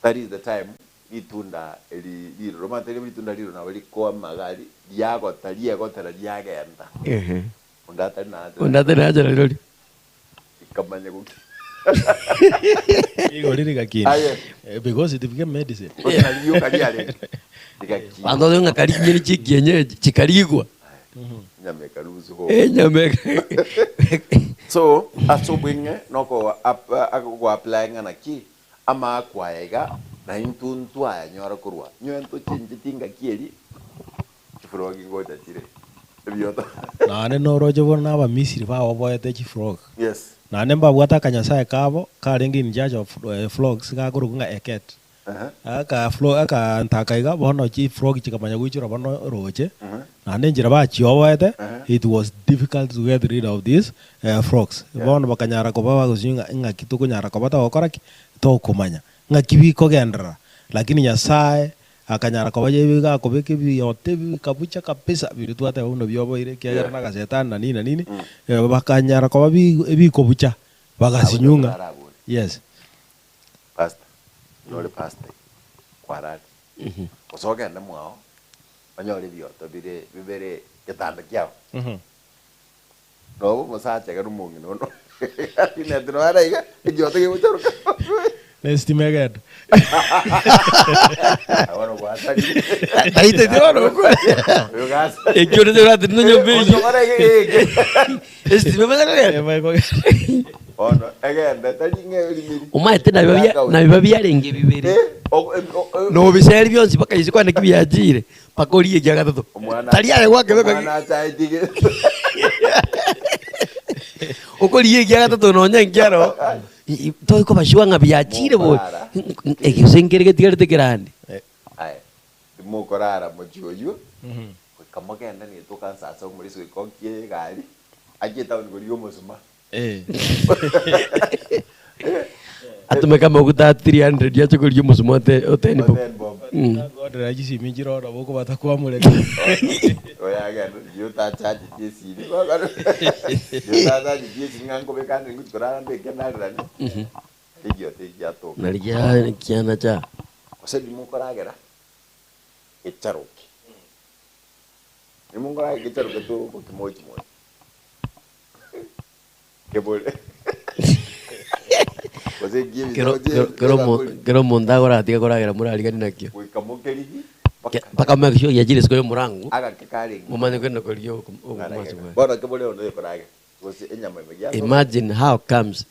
That is the time itunda eli romante eli itunda lilo na wali kwa magari yago talia gotera yagenda. Undata na jara lori. Ikamanya guki. Because it became medicine. Ando de ngakari nyini chikienye chikarigwa. Nyameka luzu ho. Nyameka. So asobwinge noko ako apply ngana ki ama kwaega na intuntu anyora kurwa. Nyoento chinjitinga kieli. Chifrogi ngoja tire. Biota. Na ne no rojo bona ba misiri ba oboyete chifrog. Yes. Na ne mbabwata kanyasaye kabo karengi in charge of frogs ga kurugunga eket. Aka aka ntakaiga bono chi frog chikamanya guchira bono roche. Na ne njira ba chioboyete. It was difficult to get rid of these frogs. Bono bakanyara ko baba gusinga nga kituko nyara ko bata okora to kumanya. Nga kibiko gendra. Lakini nyasaye akanyara ko baje biga ko beke bi yote bi kabucha kapesa bitu ata uno byobo ire kya na gazetan na nini bakanyara ko bi ko bucha bagasinyunga. Yes. Pastor. No le pastor. Kwarati. Osoga na mwao. Banyole byoto bibere ketanda kyao. No musacha ga rumungi no. Ine dino ara iga byoto ge mucharo. Estimegad. Bueno, guata. Ahí te dio no. E que de verdade não eu vejo. Estimegad. Ono, again, that thing O mai tena bibabia renge bibere. No biseri byonsi paka yisi kwana kibiyajire. Pakoriye kya gatatu. Taliare gwake beko. Okoriye kya gatatu no nyangyaro. Todo ko bashiwanga byajire bo. Ekisengere getigarte kirande. Ai. Mukorara mojoyo. Kamagenda ni to kansa so muri so konkie gari. Ajeta ngoriyo musuma. Atumeka maguta 300 ya chokoliyo musumote oteni bo. God rajisi minjiro ro boko batakuwa mule. Oya again, you ta charge jesi. You ta charge jesi ngango bekanga ngukorara mbeke nalirani. Igiyo te to. Nalija kiana cha. Ose bimukoragera. Echaroki. Nimungora echaroki to kimochi mo. Kebole. Kero monda gora tiga gora gera murali gani nakyo. Wikamukerigi. Paka make sure yajire siko murangu. Aga kekali. Mumane kwenda koliyo Bora kebole ono yekorage. Wose enyama imegia. Imagine how comes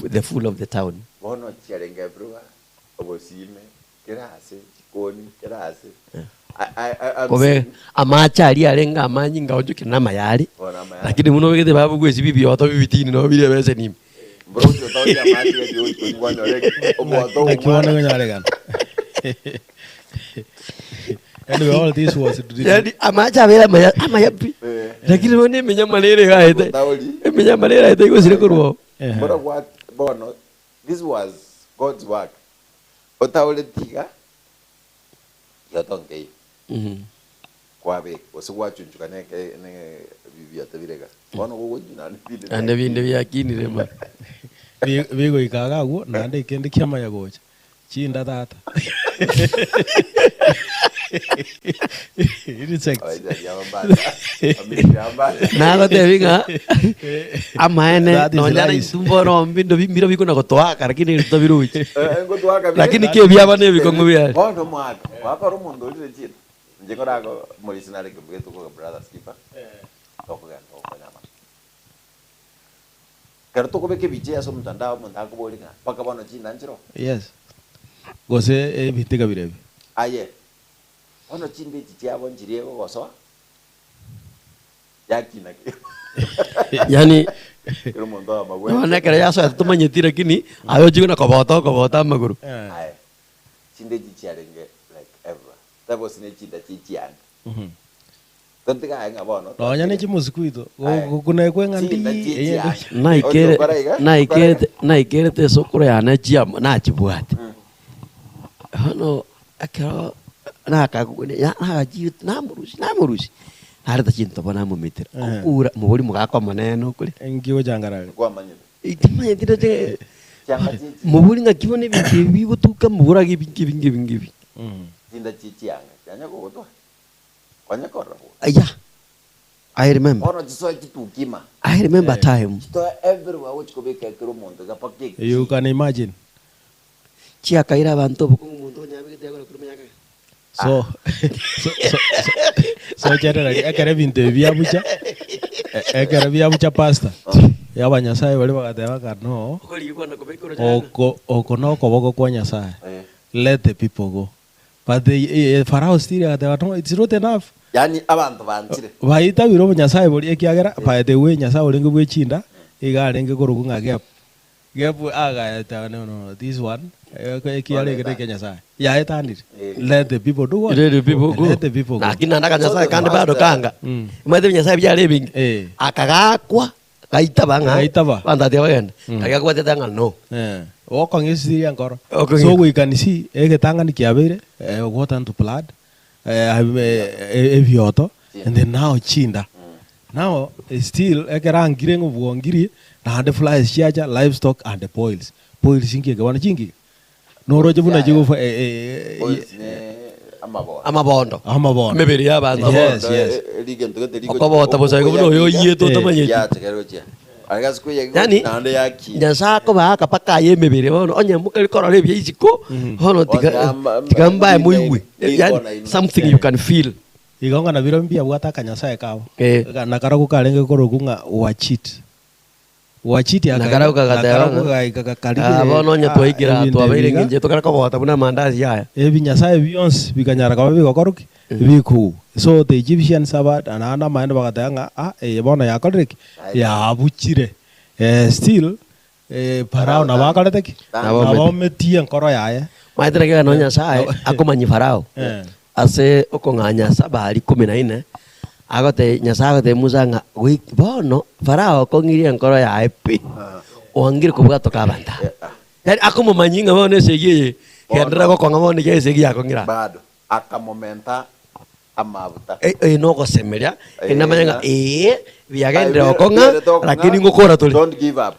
the fool of the town. Bono chiarenga everywhere. Obosime, kerase, chikoni, kerase. kobe amachari arenga amanyi ngaonjuke na mayari lakini muno wegete babu gwesi bibi oto bibitini no bile bese ni bro yo tawo ya mati ya yo ngwano rek omoto akiona nganyare gan anyway all this was yani amacha bela amayapi lakini wone menya malere gaite menya malere gaite go sire kurwo but what bono this was God's work otawle tiga yatonge kwabe osugwachunjuka ne bibia tabirega bono go wonyina ni bide ande binde byakinire ma bigo ikaga guo nande ikende kiama ya gocha chinda tata ini sex nago tevinga amaene nonyana itumboro mbindo bimiro bikuna gotwaka lakini tobiruchi lakini ke byaba ne bikongo bya bono mwaka waparo mundo uri chino njengorago morisinale ke tuko brother skipper tokugenda okonyama kero tukobeke biche aso mtandao mundako bolinga paka bono chinda njiro yes gose ebitega birebi aye ono chinde chichabo njiriego goso yakina ke yani kero mundo amagwe ona kera yaso tumanyetire lakini ayo jigona kobota maguru aye chinde chichiarenge like ever tabo sine chinda chichianga tontiga anga bono no nyane chimusikuito kuna kwengandi naikere te sokoro yana chiam na chibwate hano akero na akagune ya haji namurushi harita chinto bana mu meter ura muburi mugako maneno kuri engiwo jangarale kwa manyiro itimanye tete changa chichi muburi ngakibone bibi butuka mubura gibi chinda chichianga chanya ko to kwanya korra aya I remember ono chiso chitukima I remember time to everywhere which ko beka kero mundo ga pakke you can imagine chia kaira bantu bukungu mundo nyabe kete ko kurumya ka so generally ekere binte bya bucha pasta yaba nyasaye bali bagateba kano oko no koboko kwa nyasaye let the people go but the Pharaoh still agateba no it's not enough yani abantu banchire baita biro nyasaye boli ekiagera by the way nyasaye olinge bwechinda igarenge korugunga gap aga ta no this one ekiale gete nyasaye ya etandit let the people do what let the people go lakini ndaka nyasaye kandi bado kanga mwete nyasaye byale bingi akagakwa gaita banda de wagenda akagakwa tetanga no oko ngisi yankoro so we can see egetanga nikiabire water to blood evioto and then now chinda now still ekerangire ngubwongiri na the flies chaja livestock and the boils ingi gabana chingi noroje buna jigo amabondo meberi y'abantu yes okobota bosa gobuno yo yeto tamanye ya tegeroje agasko yani nyasako baka paka yemebere bono onye mukari korore byisiko hono tigamba muiwe yani something you can feel igonga na biro mbia bwata kanyasaye kawo na karagu karenge korogunga wachiti nakaragu kagatera bono onye twaikira twabaire nginje tokarako bota buna mandazi yaya ebinyasaye byonse bikanyara kabe bigokoroki biku so the Egyptians about anana mind bagatanga bono yakorek ya buchire still Pharaoh na bakalete na metie nkoro yaye maitira ke no nyasaye akomanyi Pharaoh ase okonganya sabali 14 agote nyasaye te musanga bono Pharaoh kongirie nkoro yae pi wangire kubwato kabanda yani akomumanyinga bono segiye kendra ko kongamone ke segiye akongira bado akamomenta amavuta no gosemeria inamanya biagende okonga lakini ngokora tuli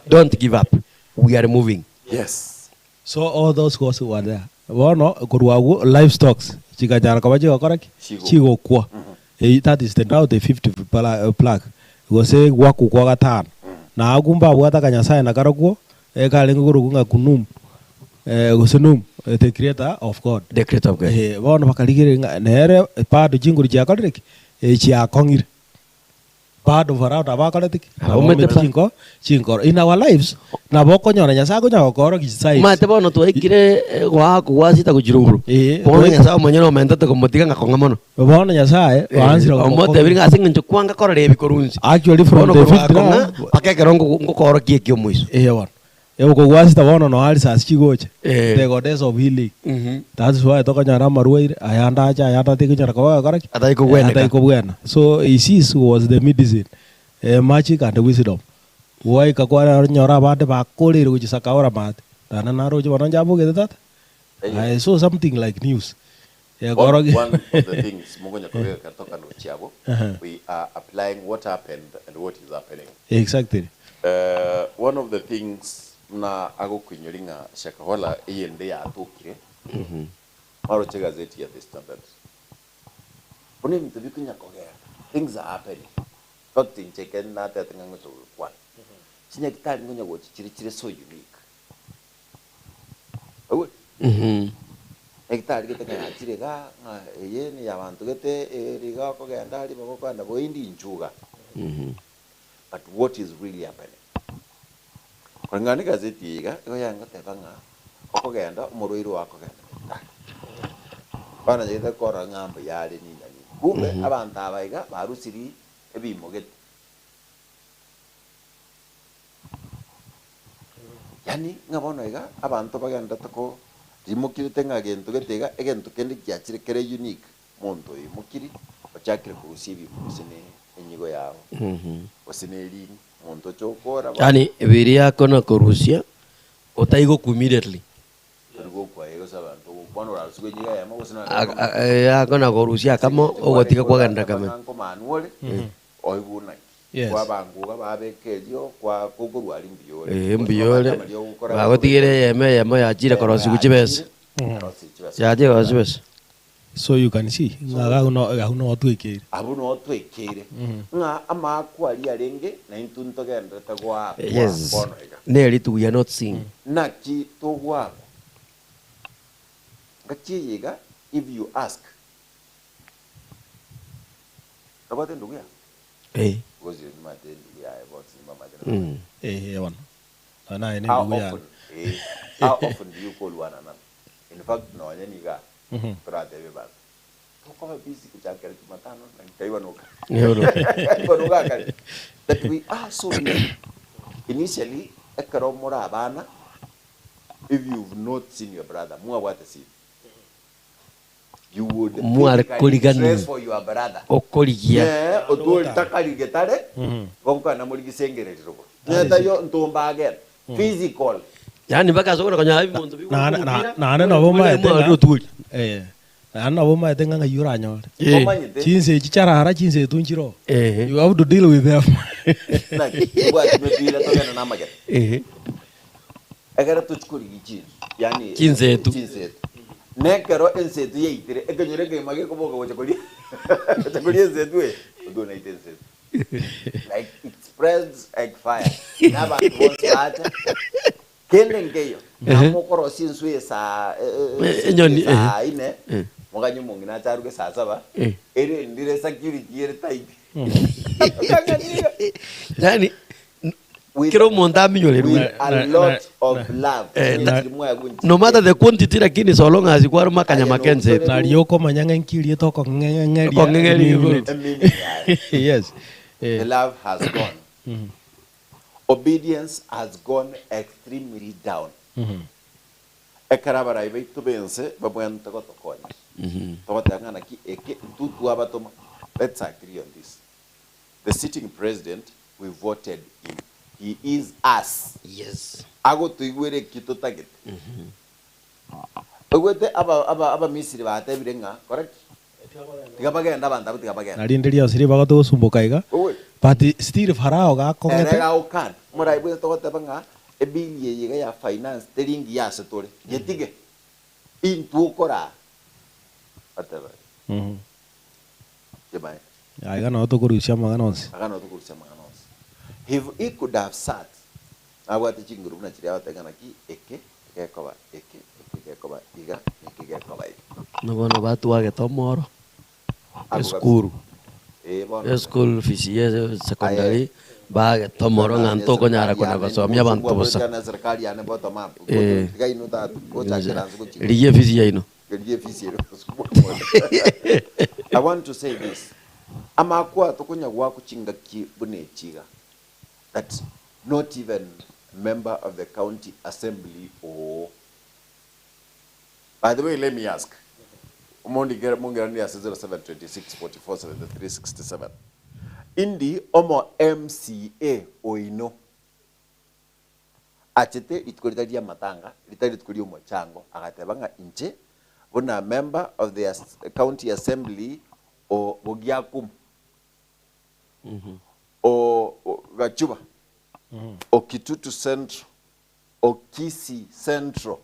don't give up we are moving yes so all those goes were there bono kurwagu livestock chikajara kabaje okoraki chigo kwa that is the now the 50 plaque gose gwaku kwa gatano na agumba bwata kanyasaye na karakuo ekalenga kurugunga kunum gosenum the creator of God bono bakaligire nere pado jinguri jakalrek chia kongir bado Farao tabakoletik Omete pa. chinkoro in our lives nabo konyona Nyasaye konyakokoro kisai mate bono twaikire gwasita kuchiruguru bono Nyasaye omonyene omentete komotiga ng'akong'a mono bono Nyasaye wansira omotebiri ng'ase ng'encho kwanga korora ebikorunsi actually from the fifth paka ekero ngokorokia ekio moiso bono kogwasita bono no ali sasi chigoche the goddess of healing that's why tokonyara marwaire ayandacha ayandate kunyara koraki ataikobwena so Isis was the medicine magic and wisdom why kakwara nyora bande bakorere kuchisaka ora mat tana naroje bono njabugete tata I saw something like news one of the things Mugonya Korea katoka no chiabo we are applying what happened and what is happening exactly one of the things na agokwinyuringa shakahola iyende yatukire aro che gazeti ya The Standard oni mtubikunya kogera things are happening fact in cheken na tatenga ngoto kwa chinya kitari ngonya go chiri so unique awu ekitari kitanga chiri ga eye ni yabantu gete riga kogenda ali bagokanda boindi nchuga but what is really happening Kwangani gazeti iga yanga tebanga okogenda umuruiro wako genda bana jete kora ngamba yale ni nani kumbe abantu abaiga barusiri ebimogete yani ngabono iga abantu bagenda tako rimukire tenga gento getega egento kendi kyachire kere unique muntu imukiri bachakire kurusibi musine enyigo yawo osine lini muntu chokora yani ebiri yako na korusia otaigo immediately go kwa ego sabantu bono ra sugo nyiga yama osina yako na korusia kamo ogotika kwaganda kame ko manuole oibuna kwa banguga babekerio kwa kuguru ali mbiyole bagotigire yema yachire korosi kuchibesa yaje korosi. So you can see ngaga uno otwekere abuno otwekere nga amakwali arenge na intunto genda tagwa bono ega nearly to we are not seeing naki togwa ngachi yega if you ask about ndugu ya because you mate ya about mama one ana ene ndugu ya how often do you call one another in fact no anyaniga Prate beba. Toko busy kuchakera Jumatano na kaiwa noka. Noka kale. That we are so busy. Initially, ekaro mora abana. If you've not seen your brother, mua what see. You would stress for your brother. Okoligia. Yeah, odo takali getare. Gonka na muri gisengere robo. Neta yo ntomba again. Physical. Yani mpaka soko kanya hivi muntu biku. Na no boma etenga. Na boma etenga ngayura nyore. Chinse chichara chinse tunchiro. You have to deal with them. Na kwa tumepira toka na namaga. Agara tuchukuri gichi. Yani chinse tu. Nekero ensetu yeitire ekanyore ke mage koboga gochakuri. Gochakuri ensetu e. Udona itense. Like it spreads like fire. Naba won't Kelengeyo namukoro sinswe sa nyoni ine muganyu mungina charuke saa 7 ere ndire security ere type yani kiro monta minyole a lot of love no matter the quantity lakini so long as kwa makanya makenze na lioko manyanga nkilie toko ngengeli yes the love has gone obedience has gone extremely down. Ekarabara ibe tubense babwanta gotokonya. Tawatanga naki eke tutu abatoma. Let's agree on this. The sitting president, we voted him. He is us. Yes. Ago tuigwere kito target. Ogwete aba misiri bate birenga, correct? Tigabagenda banda tigabagenda. Narinderia siri bagoto sumbokaiga. But still Farao ga kongete. Era okan. Mora ibe to tabanga ebilie yega ya finance teringi ya setore. Yetige. Intu kora. Ataba. Jemai. Aiga no to kurusia maganonsi. Aga no to kurusia maganonsi. If he could have sat. Awate chinguru na chiria watengana ki eke gekoba eke gekoba iga eke gekoba. No bono batu wage tomoro. Eskuru. bono school fees ye secondary ba tomoro nganto ko nyara kona basomya bantu bosa na serikali ane bottom up gaino ta ko chakira nsuko chi riye fees ye ino riye fees ye I want to say this amakwa tokunya gwa kuchinga ki bune chiga that not even member of the county assembly or by the way let me ask Umondi mungerani ya 0726447367 indi omo MCA oino achete litkolitalia matanga litali tukulio mochango akatebanga inche bona member of the county assembly o bogiakum o gachuba o Kitutu Central o Kisii Central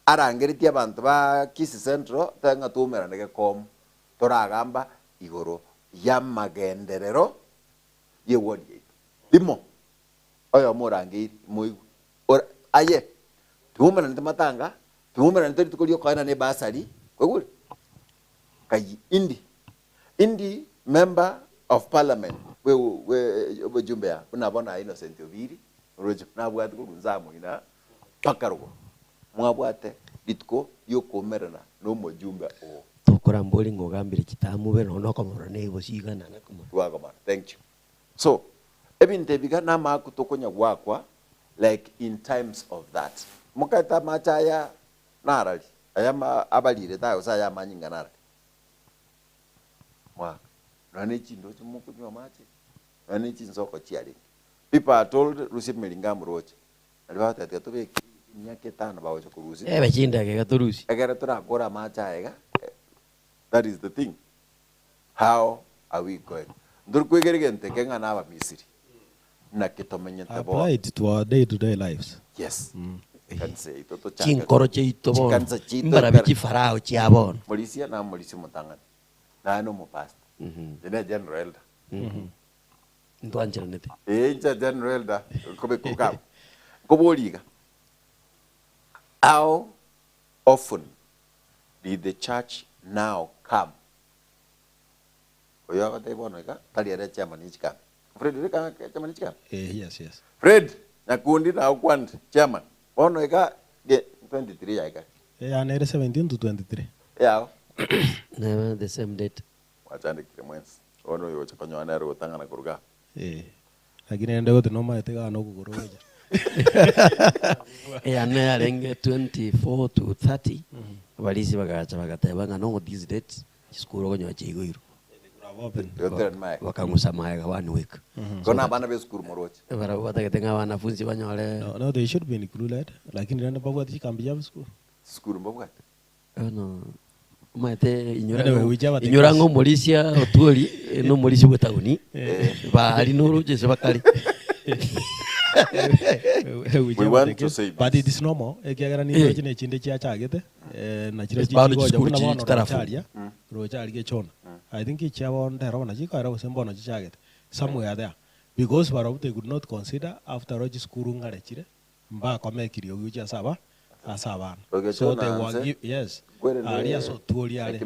arangeritie abantu ba Kisii Central tanga tumera ndege kom toragamba igoro ya magenderero ye wodi limo oyo murangi muigu aye tumera ntamatanga tumera ntari tukolio kana ne basari kweguri kai indi member of parliament we jumbea unabona Innocent Obiri rojo nabwatu kunzamu ina pakarugo mwabwate bitko yokomerana no mujumbe o tokora mboli ngogambire kitamu be no komoro ne bosigana na komo twagoma thank you so ebinte biga na makutokonya gwakwa like in times of that mukata machaya narali ayama abalire tayo saya manyinga narali mwa nane chindo chimukunywa mache nane chinsoko chiali people are told Rusi Melinga Muroche alibata tatobe nyake tano bawo chokurusi bechinda ke gaturusi agara turakora machaega that is the thing how are we going ndurkwegerigente kenga naba Misiri na kitomenyete bo apply it to our day-to-day lives. yes can say toto changa chinkoro cheito bo mbara biki farao chiabon polisia na polisi mutangana na no mupasta ina general elder ndwanjira nete inja general elder kobe kukam koboliga how often did the church now come oyo akate bono ka tali ara chairman ichika Fred ka chairman ichika Yes. Fred nakundi na kwand chairman bono ka 23 yaika Yeah, 17 to 23. yeah never the same date wachande kremens ono yo chapanyo anaro tangana kuruga Lakini ndio wote noma etega no kugoroja. ane arenge 24 to 30 balisi bagacha bagatebanga no this date chiskuro konyo chigoiro wakamusa maega 1 week kona bana be skuru moroche bara wataketenga wanafunzi banyole No, they should be included. Lakini ndio bagwa tikambi ya skuru mbogwa no maite Anyway, inyorango molisia otuoli no molisi wetaguni bali nuru jese bakali we want to say but it is normal ekiagara ni chine chinde chia chagete na chira chigoja kuna bono charia ro charia chona I think it chabon ndero na chikara usembono chagete somewhere there because baro they could not consider after roji skuru ngare chire mba komekirio gucha saba asabana so they were yes aria so tuoli ale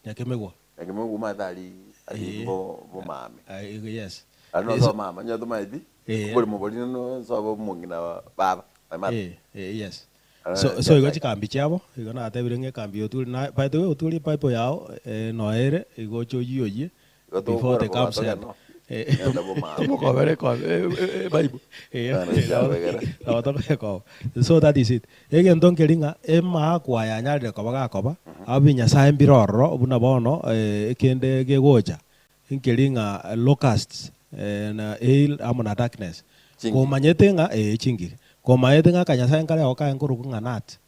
nyakemegwa madali bo mame yes ano so mama nyato maidi kuri mubolino no so mungina baba yes so igo chikambi chabo igo na atebirenge kambi otuli na by the way otuli pipe yao no ere igo choyiyoye before the camp set mukobere kwa bible so that is it again donkelinga ema kwa ya nyarire koba gakoba abinya sa mbiroro obuna bono kende gegoja inkelinga locusts na hail amona darkness komanyetenga chingi komayetenga kanyasa nkale oka nkuru kunganat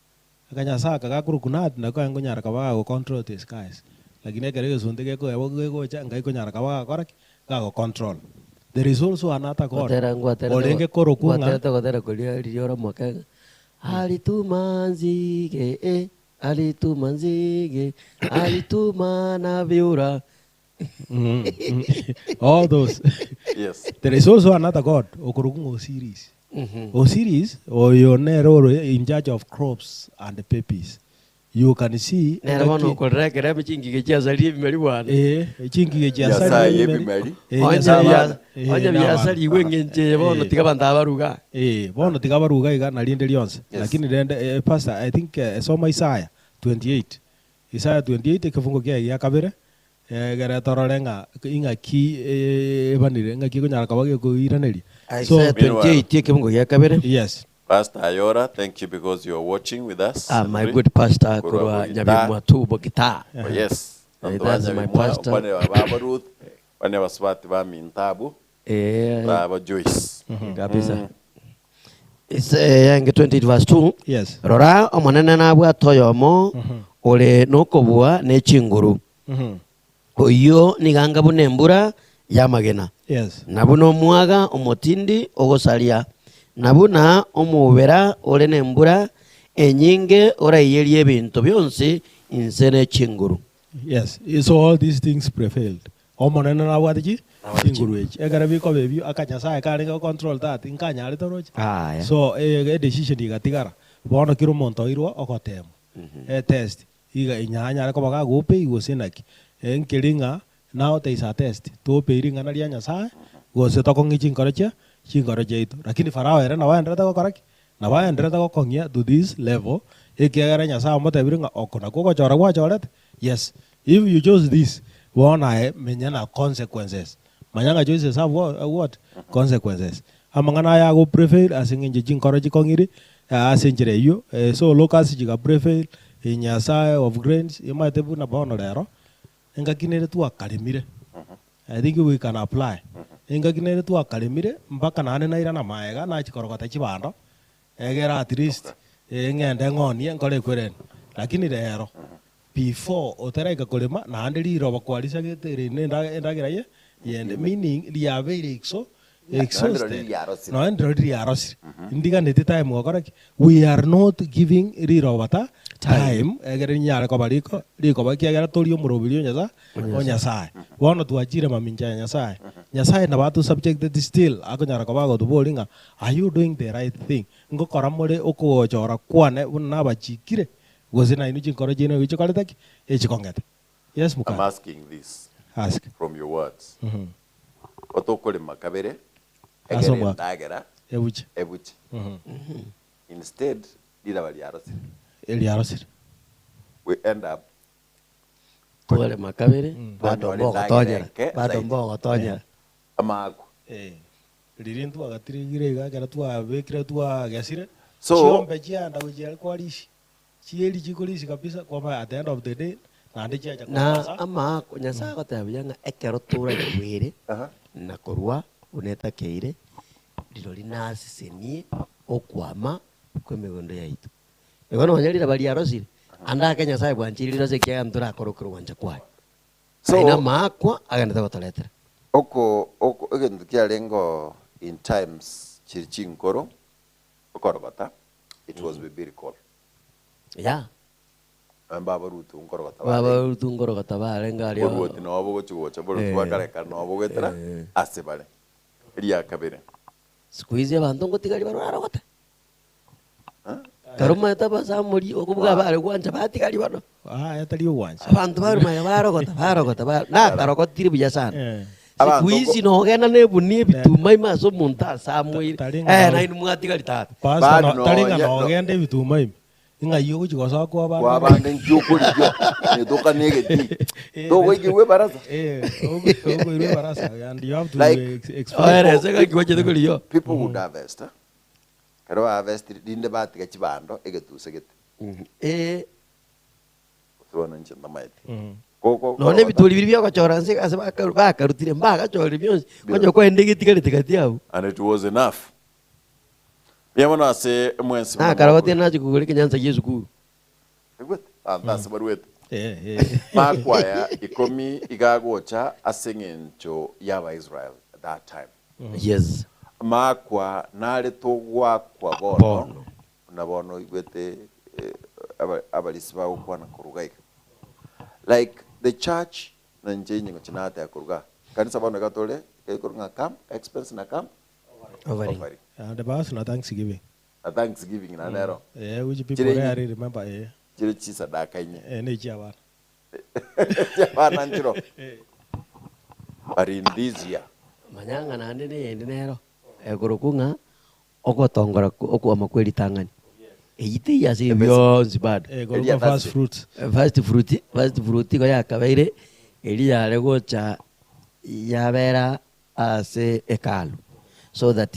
kanyasa kagakuru kunat na kwa ngonyara kaba go control the skies lakini kerege sunde ko gegoja ngai kunyara kaba korek go control. There is also another God. Olenge korokunga. Gotera kulia liora mwaka. Alitumanzige alitumana viura. All those. Yes. There is also another God. Okorokunga Osiris. Osiris or Yonero in charge of crops and the peppies. you can see nera bono korekera michingi gechiasarie bimeri bwana chingi Nyasaye ebimeri. onya biasari igwengenche bono tiga bantu abaruga bono tiga baruga iga na rinde lionse Yes. lakini rende pastor I think soma Isaiah 28 Isaiah 28 kifungo kia ya kabere gara tororenga ingaki ebanire ngaki kunyara kabage kuiraneri Isaiah 28 kibungo gya kabere. yes Pastor Ayora, thank you because you are watching with us. My good pastor Kurwa kurwa gita. nyabimwa tu bogita. Oh, yes. That's my pastor. Wane wa Baba Ruth, wane wa Swati wa Mintabu, Baba Joyce. Kabisa. Yange 28 verse 2. yes Rora omonene nabwa toyomo ole nokobua nechinguru. Oyo niganga bunembura yamagena. yes Nabuno mwaga omotindi ogosalia. Nabuna omubera ole nembura enyinge orayerie ebintu byonse insene chinguru. yes so all these things prevailed omonene na wadi chinguru echi egara biko bebio akanyasa kare ga control that inkanya ari toroje Aya. so decision igatigara bono kiro monto irwa okotemo test iga inyanya ko baga gope igosenaki enkiringa now there is a test to peiringa na ria nyasa gose to kongi chinkoroche itu lakini farao era na waendera ta koraki na waendera ta kongia to this level ekiagara nyasa motebiringa okona ko chora kwa choret yes if you chose this wona menyana consequences manyanga choices have what consequences amangana ya go prevail asinginje chinkoroche kongiri asenjire yo so locals jiga prevail inyasa of grains imatebu na bono lero engakinere tu akalimire I think we can apply engakinere tu akalimire mpaka nane na irana maega na chikorogota chibando egera at least ngende ngoni enkore kweren lakini lero before oteraika kulima na andiri roba kwalisa getere ndagira ye yende meaning liabeire exo exhausted no ndrodi yaros indiga neti time gokoraki we are not giving rirobata time egere nyare ko bariko riko bakiagera torio murobirio nyaza onyasaye wono tuachire maminja nyasaye nyasaye na batu subjected still akonyara ko bago tubolinga are you doing the right thing ngokora muri okugochora kwane na bachikire gozina inu chinkoro jino wichokaletaki echikongete yes muka I'm asking this ask from your words. Otokolima kabere, Asomwa. egere ndagera, ebuche ebuchi. Instead, lila bali yarasi. eli arosir We end up Tuwale makabere, bado Wale mbogo ndagera tonyera, ke, bado zaidi. mbogo tonyera. amaku. riri ntu agatirigire gakera twabekire twagesire So- chiombe chianda gujia kwarishi chieli chikulisi kabisa kwamba at the end of the day nandi chiacha Na ama nyasa gotabiyanga ekero tura gwire Aha. na korwa uneta keire ndiro linasisenie okwama kwemigondo yaitu. Egono nyalira bali arosire. Anda Kenya sai bwanchirira se kya mtura korokoro wanja kwa. So- Ina makwa agenda gotoletera. Oko egentu kia lengo in times chirichinkoro okorogota it was biblical. Ya. Baba Ruth unkorogota. Baba utungoro gotabale ngali. Boruoti no bogo chugocha boruoti wakareka no bogo etera asebale. Ria kabere. Siku hizi abantu ngotigari barara gota. Karuma etabasa muri okubuga bale gwanja batigari bano. yatari uwanja Abantu baruma barogota na karogotiri buya sana. Abantu Siku hizi no gena nebunie bituma imaso munta samwire. Taringa Na inu mwatigari tata. pasta Bado no taringa no, no gende bituma imi inga yugo chigosa kwa ba wabande njukuri jo nedoka negeti dogo igiwe baraza. ogo iru barasa and you have to Like- explain Ere sega kiwache tukuli People would harvest. Kero harvest dinde batiga chibando egetuse gete. Tubona nchenda maiti. Koko. none bituli biri byakachora nse ase bakarutire mbaga chori byonse konyo kwende gitigari tikati yabo And it was enough. Yamana ase mwensi. na karogoti na chikuguri kinyanza Yesu ku Andase baruete. Makwaya ikomi igagocha asengencho yaba Israel at that time. yes Makwa nale togwa kwa bono. Bono. Na bono igwete abalisi bawo kwana kurugaika. Like the church na njenye ngochinata ya kuruga. Kanisa bono gatole kurunga camp expense na camp overing and the boss na thanksgiving na Thanksgiving na nero. which people Chile- rarely remember chiro chisadaka inye Nĩ kia bana. Jabana njiro arindizia manyanga nandi ni endi nero gurukunga ogotongora okwama kweritang'ani eyite yase byonsi bado Goruka fast fruits. first fruit go yakabaire eri yare gocha yabera ase ekalu so that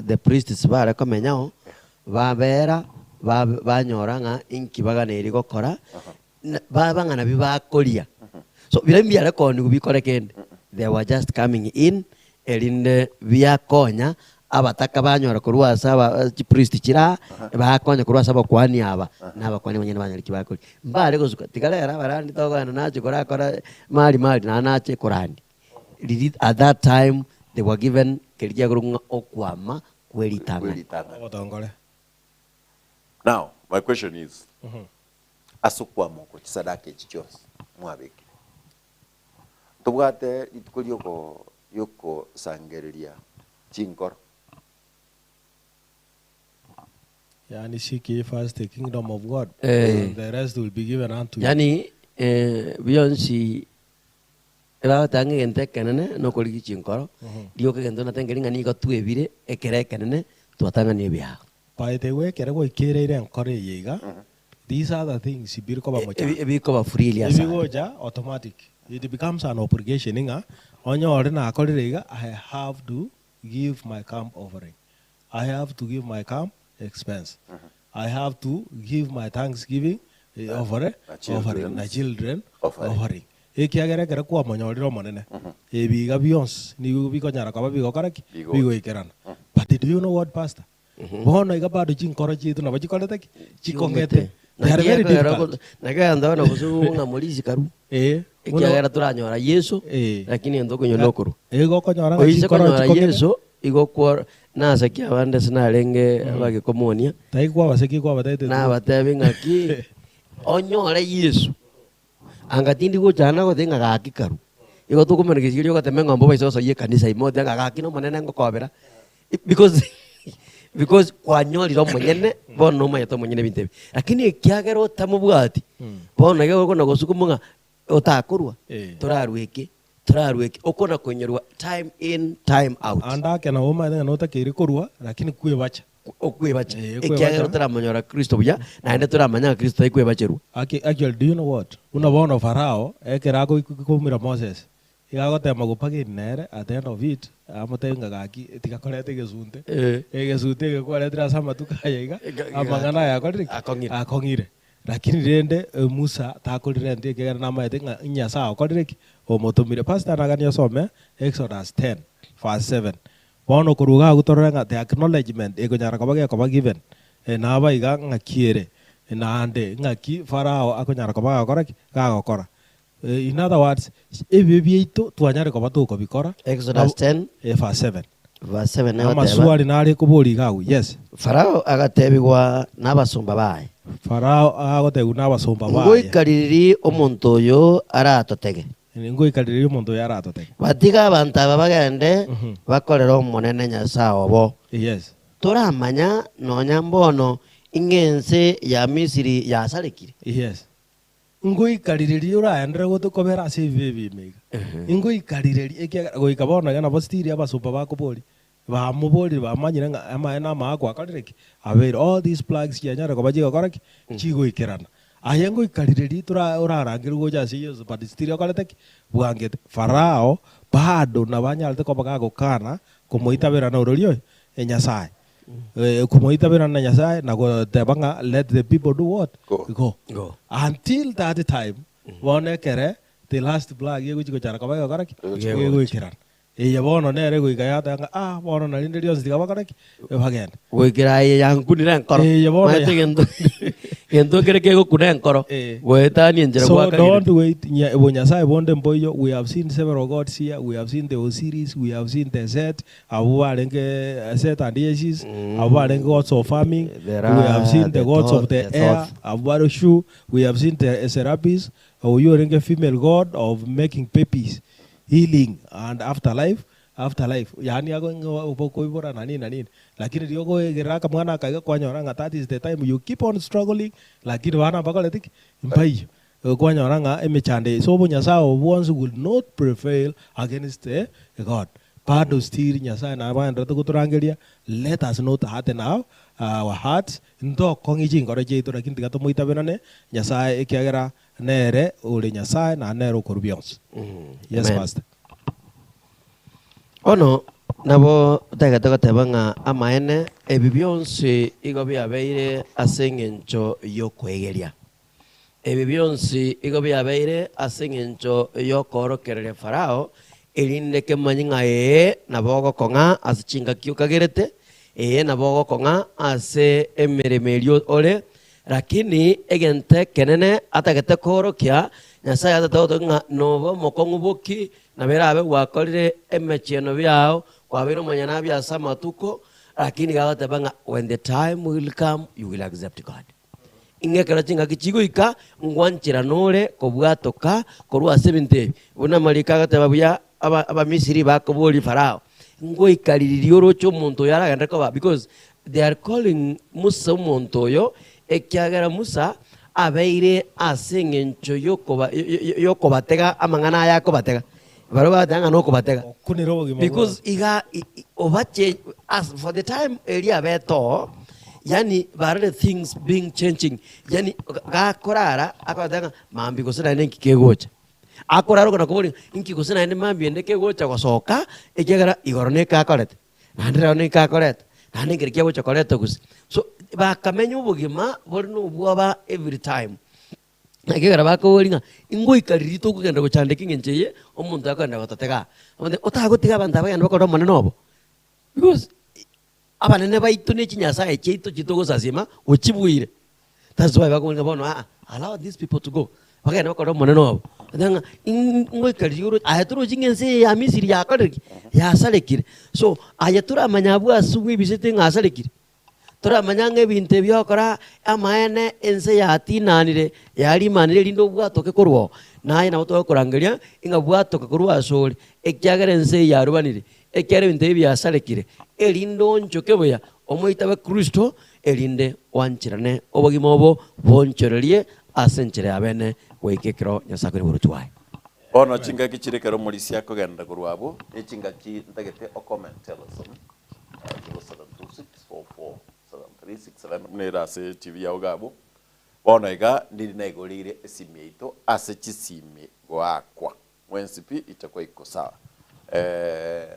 the priests bare komenyaho babera banyoranga inkibagana eri gokora babangana bibakoria so birembi yare koni kubikore kende they were just coming in erinde biakonya abataka banyora kurwasa aba priest kira bakonya kurwasa abakwani aba n'abakwani banyene banyari kibakuri mbare gozuka tigalera barandi togana nache kora mali na nache korandi at that time they were given kerija kurunga okwama kweritanga Ogotongore. now my question is asukwama ko chisadaka echichose mwabeke tubwate itukuri yoko sangereria chinkoro Yani seek ye first the kingdom of God. The rest will be given unto you. yani biyonsi ebatange gente kenene no koligi chinkoro dio ke gento na tengeri ngani go tuebire ekere kenene twatanga ne bya By the way, kere go ikireire nkore yiga. These are the things ibiriko ba mocha. ebiko ba freely asa Ibigoja automatic. It becomes an obligation inga. Onyo ore na akorire yiga, I have to give my camp offering. I have to give my camp expense. I have to give my thanksgiving offering. My children offering. Ekiagera kera kwa monyoriro monene. Ebiga beyonce ni biko nyara kwa bigo karaki bigo ikerana. But do you know what, pastor? Bono iga bado chinkoro chitu na bachikolete chikongete. They are very difficult. Naga ndo na kusunga mulisi karu ekiagera turanyora Yesu lakini ndo kunyonokuru Ego konyora oise konyora Yesu igo kwa nasa kia bande sinarenge bagikomonia taigwa baseki kwa batete na batebi ngaki onyore Yesu angatindi gochana gothenga gakikaru igo tukumena gicirio gatemenga ngombo baiso ye kanisa imote ngakino monene ngokobera because kwanyoriro munyene bono mayeto munyene bintebe lakini kiagero tamubwati bono gego na gosukumunga otakurwa turarweke okona konyorwa time in time out anda kena oma no takiri kurwa lakini kwebacha okwebacha ekiagero turamanyora Kristo buya naende turamanya Kristo ikwebacherwa actually do you know what unabono Farao ekerago ikumira Moses igagotema gupagiri nere at the end of it amotenga gaki tigakorete gesunte gesunte gekwarete asama tukayaiga amagana yakorire akongire lakini rende Musa takorire ndi kegera namaete nyasa akorire omotomire pastor nagani osome Exodus 10 verse 7 bono kuruga gutoranga the acknowledgement egonyara kabage given na baiga ngakiere na ande ngaki Farao akonyara kabaga koraki gagokora. In other words, ebibieito twanyare ko batuko bikora. Exodus 10 verse 7. Verse 7 na amaswali nari kubori gagu. Yes. Farao agatebigwa n'abasumba baye. Farao agotegwa n'abasumba baye. Ngoikariri omuntu yo aratotege. Ngoikariri omuntu yo aratotege. Batiga abantu aba bagende bakorera omunene Nyasaye bo. Yes. Turamanya nonya mbono ingense ya Misiri yasarekire. Yes. Ngoikariri uraendere gutukobera ase bibimega. Ngoikariri ekiaga goikabona gana bostiri abasumba bakobori. Bamubori bamanyire nga amana makwa akariki abere all these plagues yanyara ko bajiga koraki chigo ikerana ayengo ikariri urarangirwa goja Yesu but still akareki bwangete Farao bado na banyalte ko bagago kana kumuitabera na urorio Nyasaye kumuitabera na Nyasaye na go tebanga let the people do what go until that time one kere the last plague yego chigo chara ko bagago koraki yego ikerana bono nere goikayata bono na rinde rionse tigabakareki bagenda goikira yankunira nkoro mate gento kere kego kuna nkoro goetani njera kwa kare so don't wait Nyasaye bonde mboyo we have seen several gods here we have seen the Osiris we have seen the Set abuarenge Set and Isis abuarenge gods of farming we have seen the gods of the air abuarishu we have seen the Serapis oyorenge female god of making babies healing and afterlife afterlife yani yako upokoibora na nini lakini riogo geraka mwana kaiga kwanyoranga that is the time you keep on struggling lakini wana bakole tik impai kwanyoranga emechande so bo nyasao ones will not prevail against God bado still nyasao na banda to kuturangeria let us not harden our hearts ndo kongi jingoro jeito lakini tigato moita benane nyasao ekiagera nere ule nyasao na nero korbions yes pastor ono nabo tagataga tabanga amaene ebibyonse igo byabeire asengencho yokwegeria ebibyonse igo byabeire asengencho yokorokerere farao elinde kemanyinga nabo konga asichinga kiukagerete nabo konga ase emeremerio ole lakini egente kenene atagete korokia nyasaya atatoga nobo mokonguboki na berabe wakorire emecheno byao kwabiro manyana bya samatuko lakini gagatebanga when the time will come you will accept God ingekera chinga kichiguika ngwanchira nore kobwatoka korwa 70 bona malika gateba bya aba misiri bakoboli farao ngoikariririo rocho muntu yaragenda ko because they are calling Musa muntu yo ekyagera Musa abeire asengencho yokobatega amangana yakobatega baroba tanga no kobatega because iga obache as for the time area beto yani barale things being changing yani ga korara akatanga mambi kosena nenki kegocha akoraro kana kuboni inki kosena ne mambi ndeke gocha kosoka ekegara igorone ka korete nandira ne ka korete nani ngirike gocha korete kus so bakamenyu bugima borno bwaba every time nakegara bakoringa ingoi karirito kugenda guchandika ngencheye omuntu akanda batatega otagotiga abantu abagenda bakora manenobo because abanene baitu ne chinyasa echeito chitogosasima ochibuire that's why bakoringa bono allow these people to go bagenda bakora manenobo ndanga ingoi kaririro ayaturo jingense ya misiri yakoreki yasalekire so ayatura manyabu asugwi bisete ngasalekire tora manyange binte byokora amaene ense yatinanire yari manire lindo bwatoke korwo naye na boto korangeria inga bwatoke korwo asori ekyagere ense yarubanire ekyare binte byasalekire elindo nchoke boya omoitabe Kristo elinde wanchirane obogimo obo bonchorerie asenchere abene weikekero nyasakore burutwaye ono chinga kichirekero muri siako genda kurwabo echinga ki ntagete o comment tell us 0726447367 mnera se TV ya ogabo ono iga ndiri na igorire esimi ito ase chisimi gwakwa mwensipi itakwa iko sawa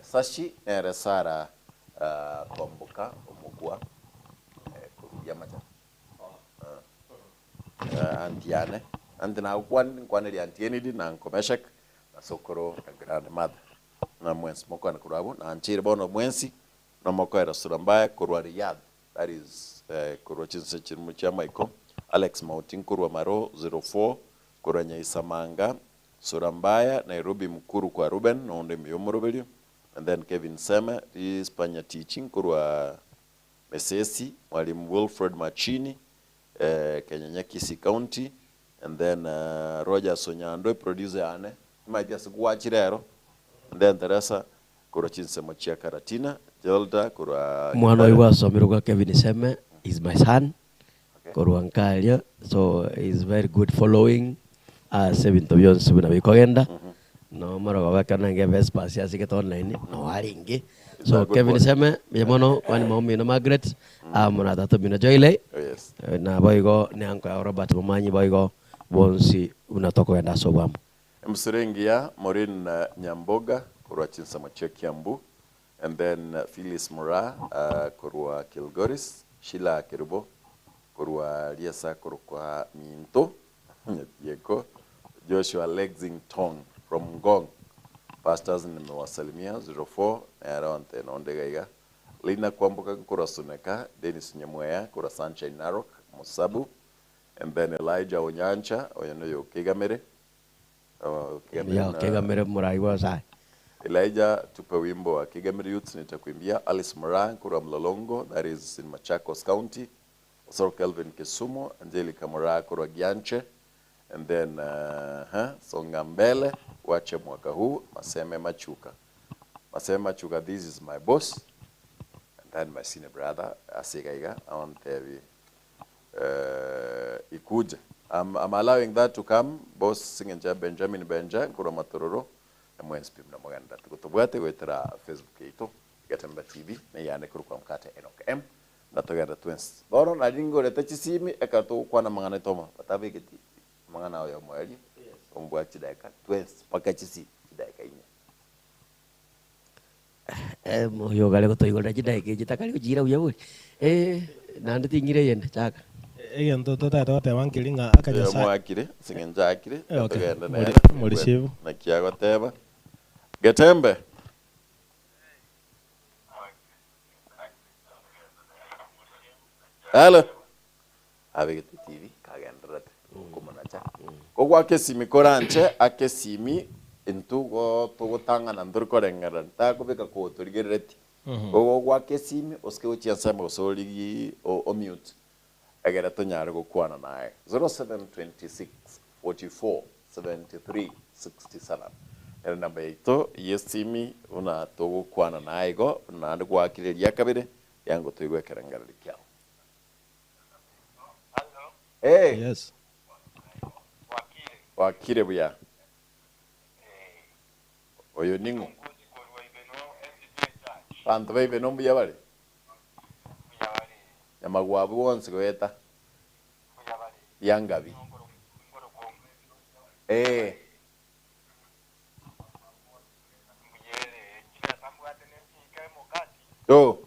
sashi nere sara komboka omugwa ya macha antiane antina kwaneli antieni di na nkomeshek na sokoro na grande mother na mwensi moko na kurabo na anchire bono mwensi na moko era surambaya kurwa Riyadh that is kurwa chinse chimu cha Michael Alex Mautin kurwa Maro 04 kurwa Nyaisamanga Surambaya Nairobi mkuru kwa Ruben na onde miyomorobelio and then Kevin Sema is Panya teaching kurwa Mesesi mwalimu Wilfred Machini Kenya Nyakisi County and then Roger Sonyando producer ane might just watch rero and then Teresa kurwa chinse mochia Karatina Jelda kurwa mwana wa somero kwa Kevin Sema is my son kurwa Nkalia so is very good following 7 tobion subina bikogenda no maro baba kana nge Vespa si asike to online no aringe so Kevin Sema yemono kwani maumi na Margaret amuna tatu bina Joyle yes na boygo ne anko Robert Momanyi boygo bonsi unatoko enda sobam msirengia Morin Nyamboga kurwa chinsa mochia Kiambu and then Phyllis Mura kurwa Kilgoris Sheila Kirubo kurwa Liesa kurwa Minto Yeko Joshua Lexington from Ngong pastors nimewasalimia 04 around ondegaiga Lina Kwamboka kurwa Suneka Dennis Nyamweya kurwa Sunshine Narok Musabu and then Elijah Onyancha oyanoyo Kegamere Kegamere muraiwa sai Elijah tupe wimbo wa Kigamere Youth nitakuimbia Alice Moran kurwa Mlolongo that is in Machakos County Osoro Kelvin Kisumo Angelica Moran kurwa Gianche and then songa mbele wache mwaka huu Maseme Machuka Masema chuka, this is my boss. And then my senior brother, Asigaiga, I want to ikuja. I'm allowing that to come. Boss Singenja Benjamin Benja, Kura Matororo, and when speak na maganda. Tukutubwate wetera Facebook ito, Gatemba TV, na yane kuru kwa mkate NOKM, na togenda twins. Boro na dingo leta chisimi, eka to kwa na mangana toma. Patabe kiti, mangana oya mweli, umbwa chidaika, twins, paka chisi, chidaika inya. Yo gale ko toigoda chidaika, chitakali ko jira uya uri. Nande tingire yende, chaka. Egen to te wankilinga akaja sa. Mo akire, Singenja akire, togenda na Morishivu. na kiago teba. Gatembe. Hello. Abegete TV kagendrate kumanacha. Kogwa kesimi koranche akesimi intugo tugutanga na ndurkorengera takubika ko turigereti. Kogwa kesimi oske uchiansema osoligi o mute. Agera tonyare gukwana naye 0726 44 73 67. Era namba ito yesimi una tugukwana naye go na ndugwakireria kabire yango tuyigwekerengera likyao. Hey. Yes. Wakire buya. Oyo ningo. Panto bebe no buya bale. Yamagwabu wonse goeta. Yangabi. Yo.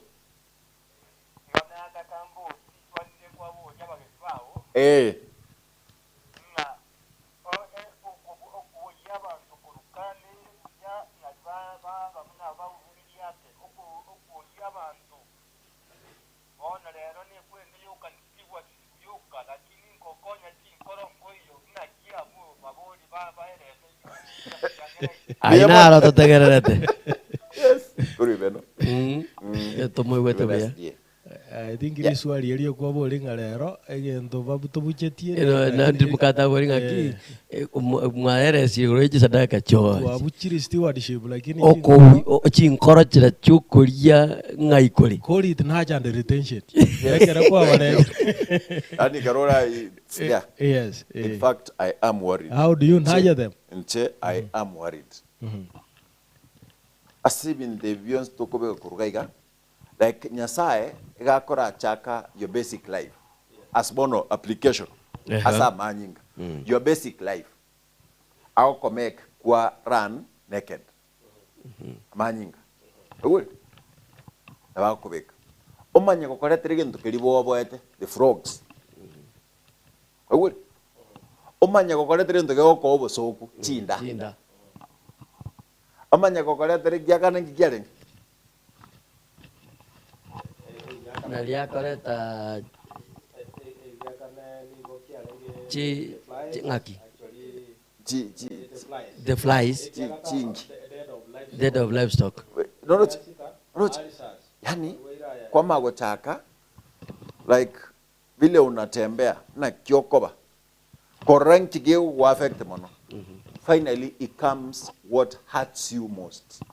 Ainaro to tegerete. Kuri beno. Esto muy bueno buya. I think ini swali elio kwa bolinga lero egento babutobuchetie. Na ndi mukata bolinga ki mwaere si roje sadaka cho. Kwa buchiri stewardship lakini Oko chinkoro chira chukuria ngaikori. call it naja and retention. Ekera kwa wale. Ani karora yeah. Yes. In fact, I am worried. How do you naja them? Nche, I am worried. Asibin the viewers to kobe kurugaiga. Like nyasaye igakora chaka your basic life. As bono application. Asa manyinga. Your basic life. Au komek kwa run naked. Manyinga. Uwe. Nawa kubek. Omanya kokore terigen tukelibo boete the frogs. Uwe. Omanya kokore terigen tukego kobo soku chinda. Chinda. Omanya kokore terigen yakana kikiaren. Nalia koreta chi ngaki. The flies. Chingi. Dead of livestock. Roach. Yani kwa mago chaka like vile unatembea na kiokoba koranki geu wa affect mono. Finally it comes what hurts you most.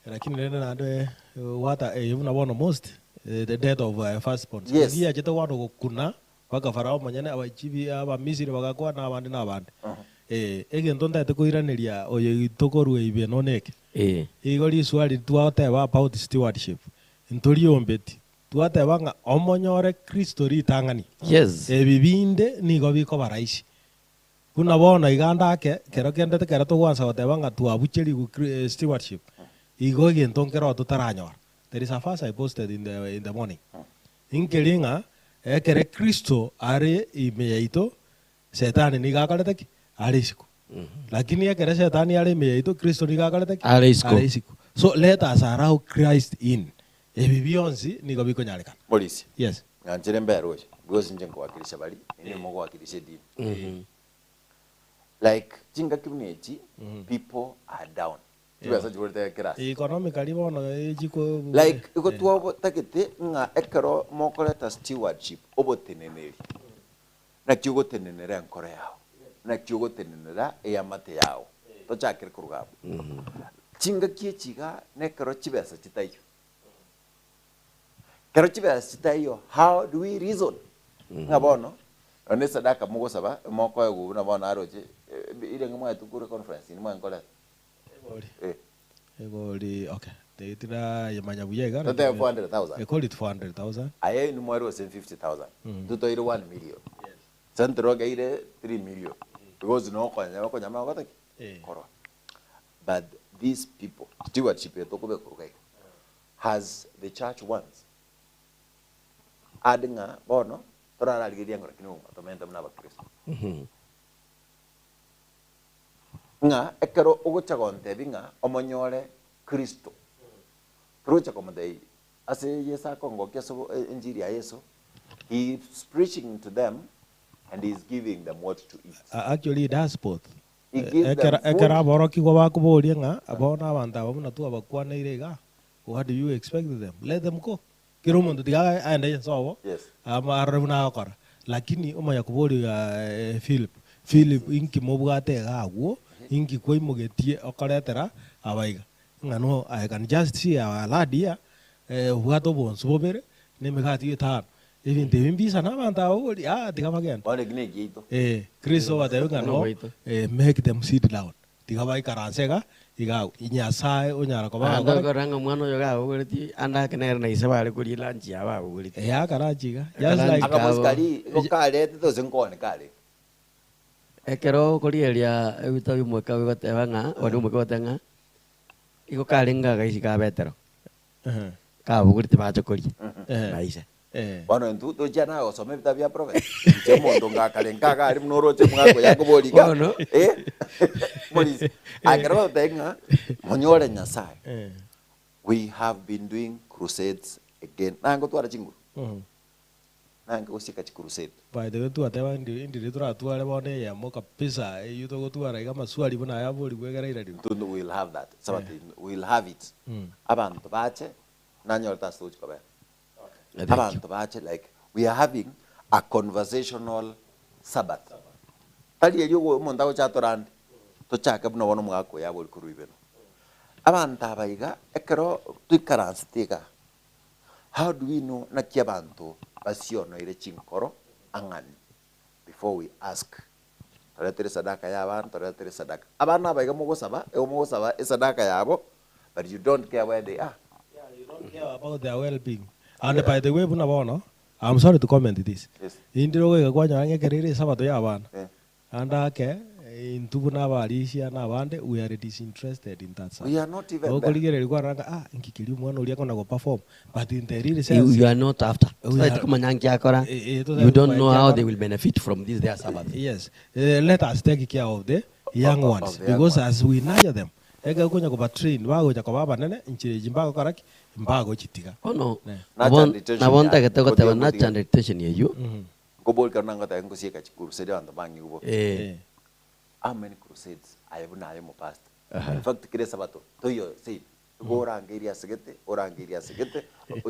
Lakini nenda na ndo wata yuna bono most the death of firstborn. Yes. Ngia jeta wano kuna waka farao manyane abachibi aba misiri bagakwa na abandi na abandi. Egento nda tukuiraniria oye gitokorwe ibe noneke. Igori swali tuateba about stewardship. Ntori ombeti. Tuateba nga omonyore Kristo ritangani. Yes. Ebibinde nigo biko baraishi. Kuna bona iganda ake kero kendete kero to wansa oteba nga tuabucheri ku stewardship. Igo egento nkero tutaranyor. There is a verse I posted in the morning. Inkelinga ekere Kristo are imeyaito setani nigakalete arisiku. Lakini ekere setani are imeyaito Kristo nigakalete arisiku. So let us allow Christ in. Ebibionzi nigo biko nyalekana. Polisi. Yes. Nganjere mbero because nje kwakilisha bali ni mogo wakilisha dini. Like jinga community people are down. Tibasa jiborde kera. Economically bono ejiko Like iko tuwa takete nga ekero mokoleta stewardship oboteneneri. Na kiugo tenenera nkore yao. Na kiugo tenenera eyamate yao. Tochakire kurugabo. chinga kiechiga ne kero chibesa chitayo. Kero chibesa chitayo, how do we reason? Ngabono, ane sadaka mugo saba, moko egu na bona aroje, ile ngomwa tukure conference ni mwa ngola. Egoli, okay. Tira yamanya buyega. Tote 400,000. They call it 400,000. Aye ni mwari was 50,000. Tuto ile 1 million. Santro ga ile 3 million. Because no kwa nyama wakati. Koro. But these people, stewardship yetu kube kurukai, has the church once. Adinga bono, tora aligiri ngora kinu matomenta mna bakristo. Nga ekero ugocha gonte binga omonyore Kristo. Rucha komodei ase Yesa kongo keso injili ya Yesu. He is preaching to them and he is giving them what to eat. Actually, that's both. He gives them food. Ekera boroki kwa bakuboria nga abona abantu abamuna tu abakwana irega. What do you expect of them? Let them go. Kiro mundu tiga aende sawo. Yes. Amaruna akora. Lakini oma yakubori Philip inki mobwate gawo inki koi mugetie okaretera abaiga. Ngano I can just see our lad here huato bonso bobere ne megati etan. Even the Wimbisa Namanta, the Wale gine gito. Kristo wateweka no make them sit down. Tigabai karansega igao inyasai onyara ko ba ko ranga mwana yoga uguriti anda kener na isaba kuri lunch ya ba uguriti ya karachiga just like akamuskari ko kale to senkone kale ekero kuri elia ebita bimweka bibatebanga wali umweka batenga iko kalenga gaisika betero ka uguriti ba chokori maisha Bueno, en tu jana o some bita bia profe. Je mondo nga kalenga ga ari mnoro che mwako yako boliga. Moris. Agro tenga monyore nyasai. We have been doing crusades again. Nango tu ara chingu. Nango usika crusade. By the way tu ateba ndi tu atu ale bone ya moka pesa yuto go tu ara ga maswali bana ya boli gwegera ira dim. Tu will have that. Something we'll have it. Abantu bache nanyo ta stuch ko ba. Abantu bache like we are having a conversational Sabbath. Tali elio go monda go chatorand to chaka bno wono mwako ya bol kuru ibeno. Abanta baiga ekero tuikaransi tega. How do we know na kiabantu basiono ile chinkoro angani before we ask? Toletere sadaka ya abantu, toletere sadaka. Abana baiga mogo saba sadaka yabo, but you don't care where they are. Yeah, you don't care about their well-being. And by the way, I'm sorry to comment this. Yes. Indiro kwa nyanga kerere sabato ya bana. And ake intubuna balisia na bande we are disinterested in that side. We are not even there. Kwa ranga nkikili mwana ulia kona go perform, but in the real sense you are not after. You don't know how they will benefit from this their Sabbath. Yes. Let us take care of the young ones because as we nurture them ega kunya ko train bago ja ko baba nene nchire jimbago karaki mbago chitiga no nabonta ke teko teba na retention yeyo go bol karnanga ta ngo sieka crusade ando bangi ubo how many crusades I have na mo past in fact kire sabato to yo see go orangiria segete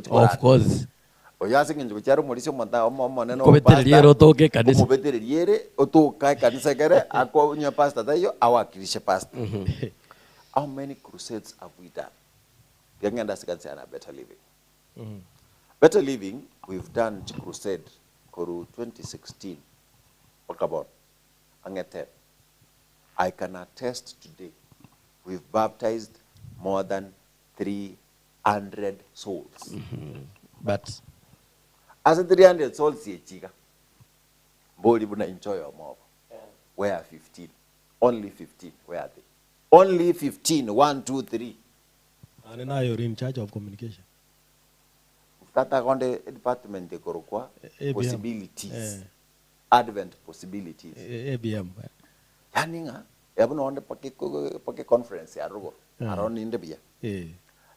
of course oya singe njo charo morisio monta omo neno ko beteriero toke kanisa ko beteriere o to kai kanisa kere ako nya pasta tayo awakilishe pasta. How many crusades have we done? Young and can say better living. Better living, we've done crusade Koru 2016. Okabon. Angete. I can attest today, we've baptized more than 300 souls. But as 300 souls, Boli buna enjoy your mob. Where are 15? Only 15. Where are they? Only 15. 1, 2, 3. And now you're in charge of communication. Tata konde department de korokwa possibilities. Advent possibilities. ABM. Yani nga yabuno onde pake conference ya rogo. Around in the bia.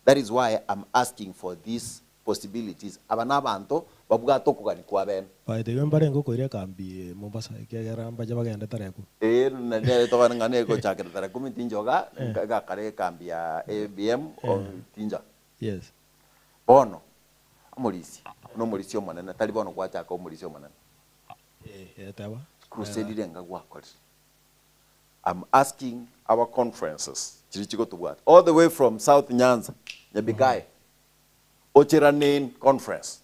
That is why I'm asking for these possibilities. Abana banto babuga tokugani kwa ben. By the way, mbarengo ko ire kambi Mombasa kegera mbaje bagenda tareku. Na ne to ngane ko chakira tareku mitinjoga ga kare kambi ya ABM o tinja. Yes. Bono amolisi no molisio manana tali bono kwa chaka molisio manana. Tawa. Crusade denga gwakol. I'm asking our conferences chirichiko tubwat all the way from South Nyanza Nyabikai oche Ranin Conference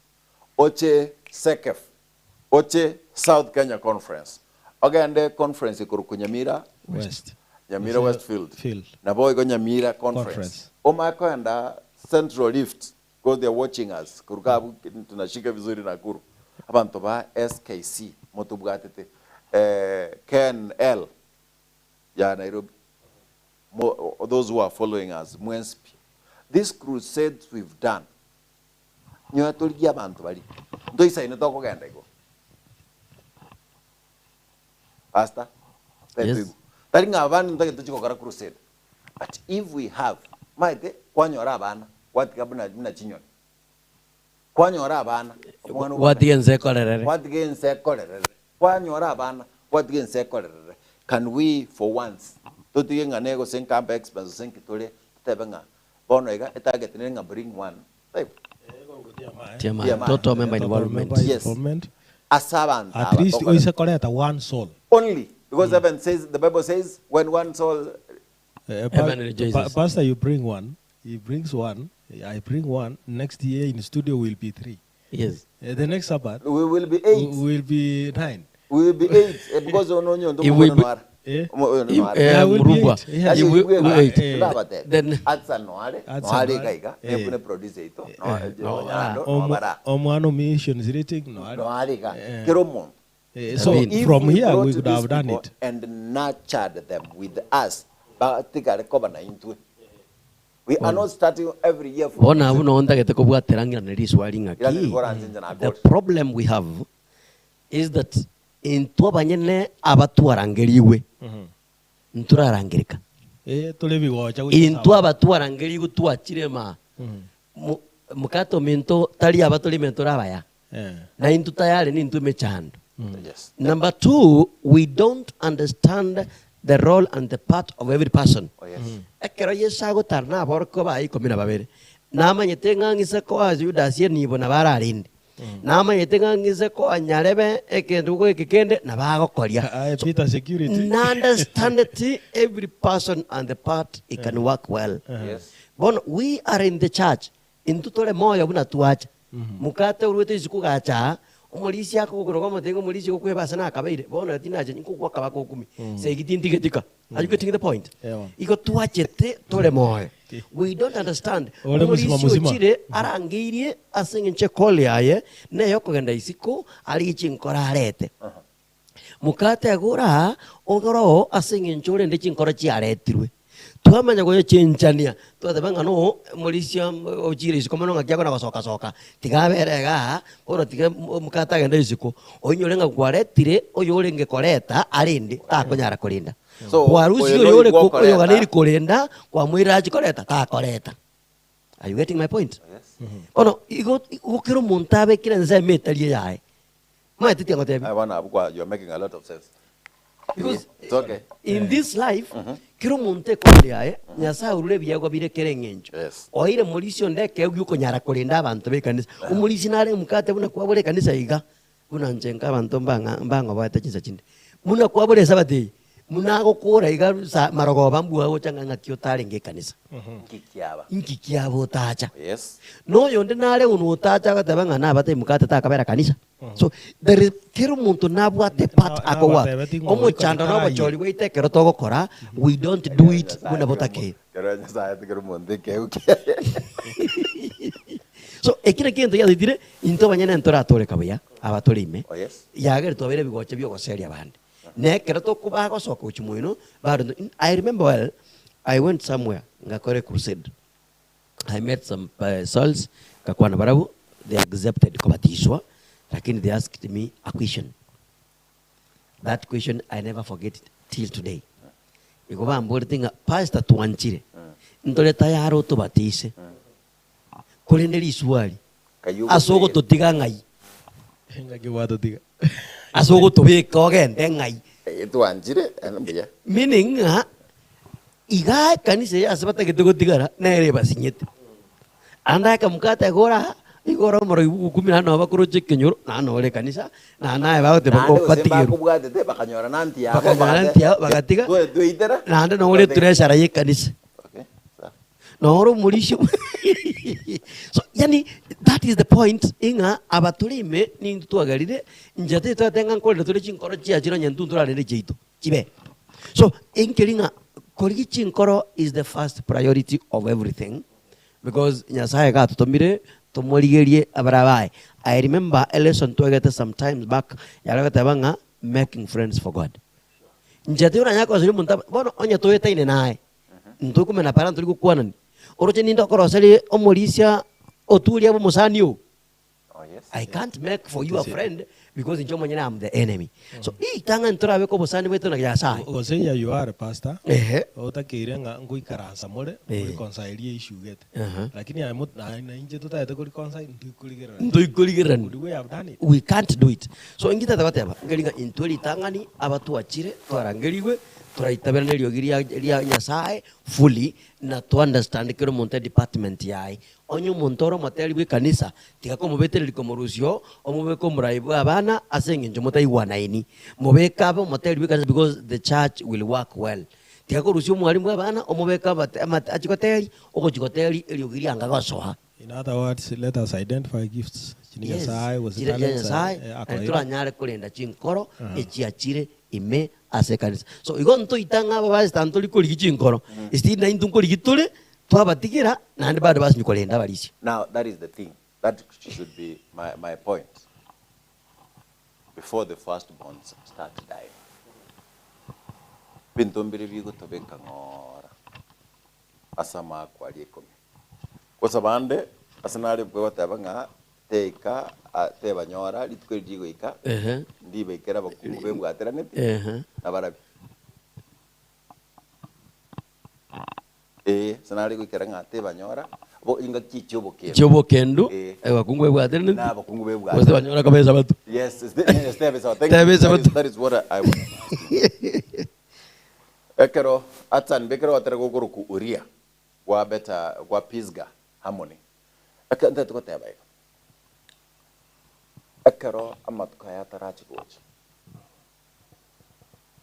oche SEKEF oche South Kenya Conference agende conference ikuruku Nyamira West. Nyamira Westfield Field. na boy go Nyamira conference omako enda Central Rift because they're watching us kurukabu tunashika vizuri Nakuru abantu ba SKC motubwatete KNL ya Nairobi those who are following us Mwenspi this crusades we've done nyo atoligia abantu bali ndo isa ine toko genda iko Pastor Yes. tali ngabani ndake tuchikokara crusade but if we have maite kwanyora abana watikabuna mna chinyoni kwanyora abana watigense korerere watigense korerere kwanyora abana watigense korerere can we for once totige nganego senkamba expense senkitole tebenga bono ega target nenga bring one type Tiama, total member involvement. Yes. Asabanta At least we say correct one soul. only because heaven says the Bible says when one soul Heaven rejoices. Pastor, you bring one. He brings one. I bring one. Next year in studio will be 3. Yes. The next Sabbath we will be 8 will be 9. we will be 8 because ononyo ndo It will be- mwana Eh? Yeah, will be Murugwa. eight. Yeah, You will- wait. Then- atsa noare Atsa noare noare. kaiga Eh. nepune produce ito no, noara Omwano missions rating no. noare ka Eh. kero mon So I mean, if from here brought we could these have done people it. and nurtured them with us but tika recover na into we are not starting every year from Bona buno ondagete kubwaterangira neriswali Ila ngaki. nilikuwa nzinja na The God. problem we have is that intwa banyene abatwarangeriwe nturarangirika Tole bigocha intwa abatwarangeriwe twachirema mukato minto tali abatoli minto rabaya na intu tayari ni intu mechando. yes Number 2, we don't understand the role and the part of every person. oh yes Ekero yesago tarna borko ba iko mina babere. Nama nyetenga ngise ko azuda sie nibo na bararindi. Nama nyetenga ngise ko anyarebe ekendu ko ekikende na bago koria. Peter security. Understand it, every person and the part it can work well. yes Bon, we are in the church. Intutole moyo buna tuacha. Mukate urwete zikugacha. Umulisi yako kukuroga mutengo umulisi kukwebasa na akabaire. Bona tinaje nkukwa kabako 10. Say gitindigetika. Are you getting the point? Yeah. Iko tuachete tole moyo. We don't understand. Ole muzima muzima. Uchire arangirie asinginche kole aye ne yokogenda isiko ali chinkora arete. Mukate agura ogoro asinginche ore ndi chinkora chiaretirwe. Twamanya goyo chenchania twathabanga no mulisia ochire isiko mono ngakiako na gosoka soka tigaberega oro tiga mukata genda isiko onyorenga kwaretire oyo orenge koreta arindi takonyara kurinda So, warusi oyo oyo ore no koyo ganiri kurinda kwa mwira achikoreta takoreta. Are you getting my point? yes Ono igo kero montabe kira nza metalie yae ma titi ngotebi I wanna you are making a lot of sense because it's okay in this life kero monte kole yae nyasa urure biyagwa bire kerengenjo yes oire mulisi ondeke uko nyara kurinda abantu be kanisa umulisi nare mukate buna kwabure kanisa iga buna njenga abantu mbanga bata chinsa chinde muna kwabure sabate muna gukura iga marogo bambuwa gochanga ngakio tarenge kanisa kikiaba inkikiabo tacha yes no yonde nare unu tacha gatabanga na bate mukate takabera kanisa so there is kero muntu nabwate part Na- akowa nabwate betingo omo wiko chando no nikaraye. bacholi wite kero togo kora we don't do it buna botake. kero nyasa kero monde keuke So ekira kintu ya ditire into banyana ntora tore kabuya abatolime oh yes yagere tobere bigoche byo goseria bande ne kero to kuba go soko chumuino bado I remember well I went somewhere ngakore crusade I met some souls kakwana barabu they accepted kubatishwa lakini they asked me a question. That question I never forget it till today. Iko bambore tinga pastor tuanchire ndole tayaro tubatise kulendeli swali asogo tutiga ngai Ngakiwato tiga. asogo tubika ogende ngai tuanjire anambia meaning iga kanisa ya sabata gitugo tigara nere basinyete anda kamukata gora igora moro ibu 15 bakuru chekenyoro na no le kanisa na nae bagote bako patigiru kubwate bakanyora nanti ya bakanyora nanti ya bagatiga tuitera na anda no le treasure ye kanisa Noro mulisho. So yani that is the point inga abatulime ni tuagalire njate twatenga nkole tuli chinkoro chia chiro nyantuntura rere cheito chibe. So inkelinga koligi chinkoro is the first priority of everything because nyasaye ga tutomire tumoligerie abarabai. I remember a lesson to get sometimes back yalaga making friends for God. Njate ura nyako asili munta bono onya toyeta ine nae. Ntuku mena parang tuli kukuana ni. Oroche nindo koroseli omolisia otuli abo musanio. Oh, yes. I can't make for you a friend because in Germany I'm the enemy. So tanga ntora beko musani wetu na yasa. Ose ya you are a pastor. Otakire nga ngui karansa more reconcile issue get. Lakini amut na inje tutaita ku reconcile nduikuligerani. We can't do it. So ingita tabateba ngelinga intoli tangani abatu achire twarangeliwe turaitabera nelio giria nyasaye fully na to understand kero monte department yai onyo montoro materi bwe kanisa tika mubeteri komorusio omubeko muraibu abana asenge njo mutaiwana ini mubeka abo materi bwe kanisa because the church will work well tika korusio mwalimu abana omubeka achikoteri okochikoteri elio giria ngagasoha. In other words, let us identify gifts. Yes. Turanyare kulenda chinkoro echiachire ime asekanisa. So igonto itanga baba stanto likoligi chinkoro. Istina intunkoli tule twabatikira nandi bado basi nikolenda balisi. Now that is the thing. That should be my point. Before the firstborns start dying. Bintombiri bigo tobeka ngora. Asama kwali komi. Kosabande asanale bwe watabanga teka tebanyora litkwedigo ika ndibe kera bakuru bembwa ateranete nabarabi sanale ko kera ngate banyora bo inga kichobo kendo bakungwe bwa ateranete na bakungwe bembwa wose banyora kabeza batu. Yes, that is what I want. Ekero atan bekero aterego ku uria wa beta wa Pisgah Harmony. Akanta to teba. Akaro amat kaya tarachi gochi.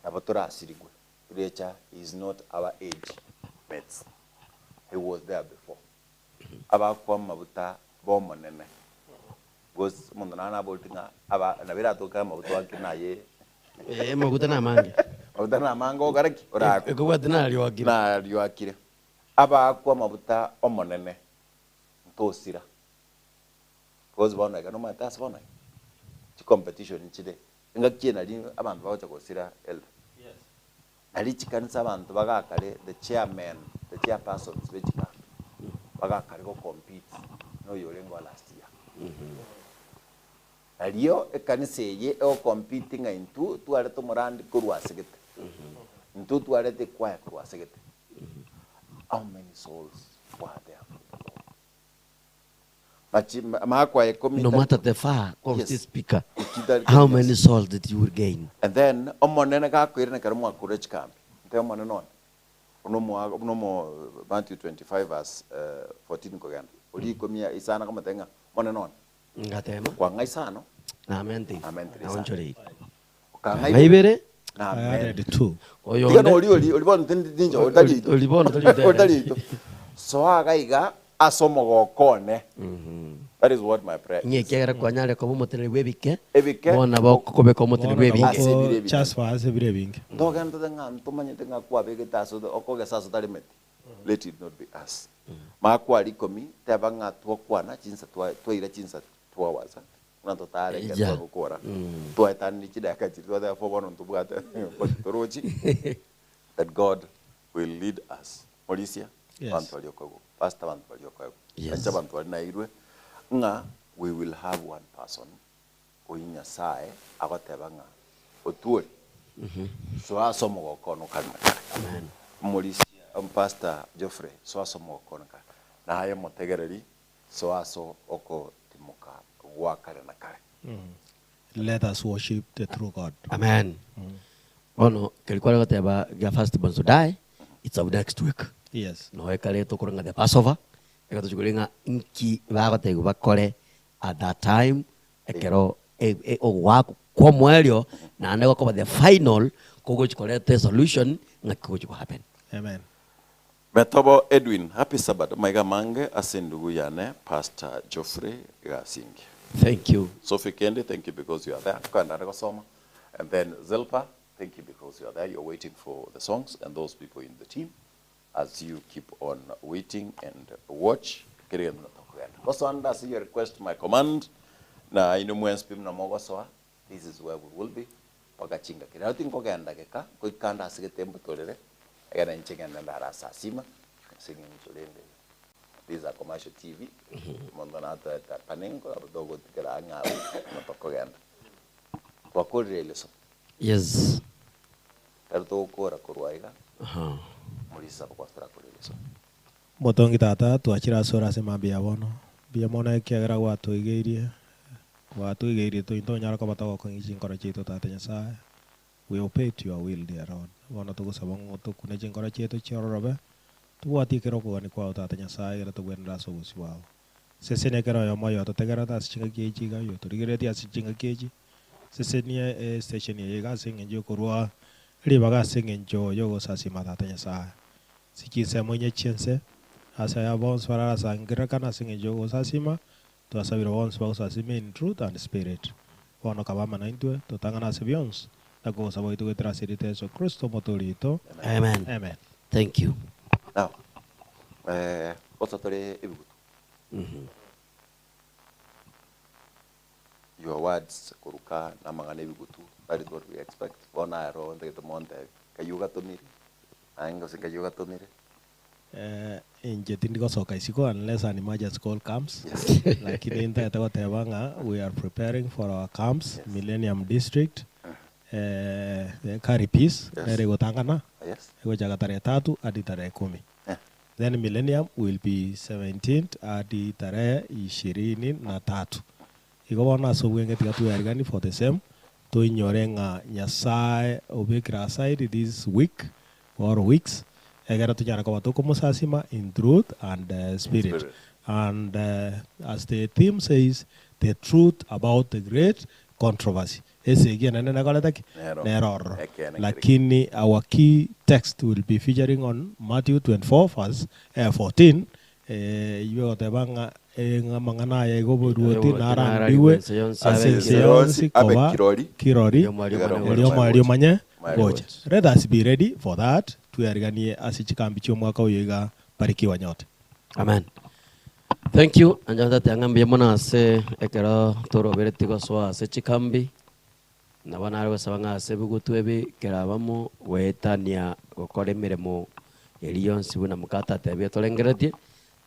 Abatura sirigwe. Recha is not our age mates. He was there before. Aba kwa mabuta bomo nene. Goes mondana boltinga aba nabira to kama mabuta wakina ye. Mabuta na mange. Mabuta na mango garaki ora. Eko wadina liwakire. Na liwakire. Aba kwa mabuta omonene. Tosira. Because bona ga no matas bona. Chi competition chide. Ngakye na li abantu bacha kosira elder. Yes. Ali chikanisa abantu bagakale the chairman, the chairpersons bechika. Bagakale go compete no yolengo last year. Aliyo ekanisa ye o competing into tuare to morandi kurwasegete. Into tuare te kwa kurwasegete. How many souls were there? No matter the far of the speaker, how many souls did you gain? And then, Matthew 25 verse 14 kogan. Uli komia isana kama tenga monenon. Ngatema. Kwa ngaisano. Amen. Amen. Aonchori. Maibere. Amen. Two. Oyo. Olibon tinja odali. Odali. So agaiga asomo kone. That is what my prayer. Nye kera kwa nyale kwa motene webike. Ebike. Ona bako kobe kwa motene webike. Just for us every week. Dogan to the ngan to manye tenga kwa bege taso okoga saso talimet. Let it not be us. Makwa likomi tabanga to kwana chinsa to ira chinsa to waza. Na totale kwa kukora. To etani chida kachi to therefore one to bugata torochi. That God will lead us. Policia. Yes. Pastor Bantu. Yes. Nga we will have one person oinya sae abatebanga otuori so asomo kono kana. Amen. Molisia Pastor Geoffrey so asomo kono kana na haye motegereri so aso oko timoka wa kare na kare. Let us worship the true God. Amen. Ono kelikuwa ngateba ga first born to die. It's of next week. Yes. No ekale to kuranga the Passover. Eka tuchukulinga inki bagategu bakore at that time ekero wako kwa mwelio na ande kwa the final kogo chikolete solution ngakiko chiko happen. Amen. Metobo Edwin, happy Sabbath. Maiga mange asendugu yane Pastor Geoffrey Gasingi. Thank you. Sophie Kendi, thank you because you are there. And then Zilpa, thank you because you are there. You're waiting for the songs and those people in the team as you keep on waiting and watch. Kosanda, see your request, my command. Na inumwens pim na mogosoa. This is where we will be. Pagachinga kira. I think koganda keka. Koikanda asigetembo tolere. Agana inchenga nandara sasima. Singing cholende. These are commercial TV. Mondana ta panengo abadogo tikera angaru na pakoganda. Kwa kore leso. Yes. Erto kora korwaiga. Mulisa kwa stra kore leso. Motongi tata tuachira sora se mambia bono. Bia mona kiagera watu igeirie. Watu igeirie to into nyara ko batago ko ngijin kora chito tata nyasaye. We obey to your will dear Lord. Bono to kusabang to kunajin kora chito chororobe. Tuwati kero ko ni kwa tata nyasaye era to gwenda so uswao. Sesene kero yo moyo to tegera ta singa keji ga yo to rigere ti asinga keji. Sesene station ye ga singa jo korwa riba ga singa jo yo go sasima tata nyasaye. Sikise mwenye chense asa ya bons para sangira kana singa jo go sasima to asabira bons pa sasima in truth and spirit. Bono kabama na intwe to tangana sebions. Na go sabo itu trasirite so Kristo motorito. Amen. Amen. Thank you. Now, osatore ibugu. Your words kuruka na mangane bigutu. That is what we expect. Bona ero ndeke monte kayuga toniri. Aingo singayuga toniri. Inje tindiko soka isiko unless an emergency call comes. Yes. Lakini inta yatago tebanga we are preparing for our camps. Yes. Millennium District. Kari Peace. Yes. Ere gotangana. Yes. Ego jaga tarehe 3 hadi tarehe 10. Then Millennium will be 17th hadi tarehe 23. Iko wana so wenge tigatu yarigani for the same. To inyorenga nyasaye obekira aside this week or weeks. Egera tujana kwa watu kumusasima in truth and spirit. And as the theme says, the truth about the great controversy. Ese again nene nakaleta neror. Lakini our key text will be featuring on Matthew 24 verse 14. Iwe otebanga mangana ya ego ruoti nara biwe asenseonsi koba kirori elio manye goja. Let us be ready for that. Tuyariganie asichikambi chio mwaka uyiga barikiwa nyote. Amen. Thank you. Anjanda tiangambia mona ase ekero toro beretiko so ase chikambi. Na bana arwe sabanga ase bugutu ebi kerabamo wetania gukora emirimo eliyonsi buna mukata tebye tolengeretie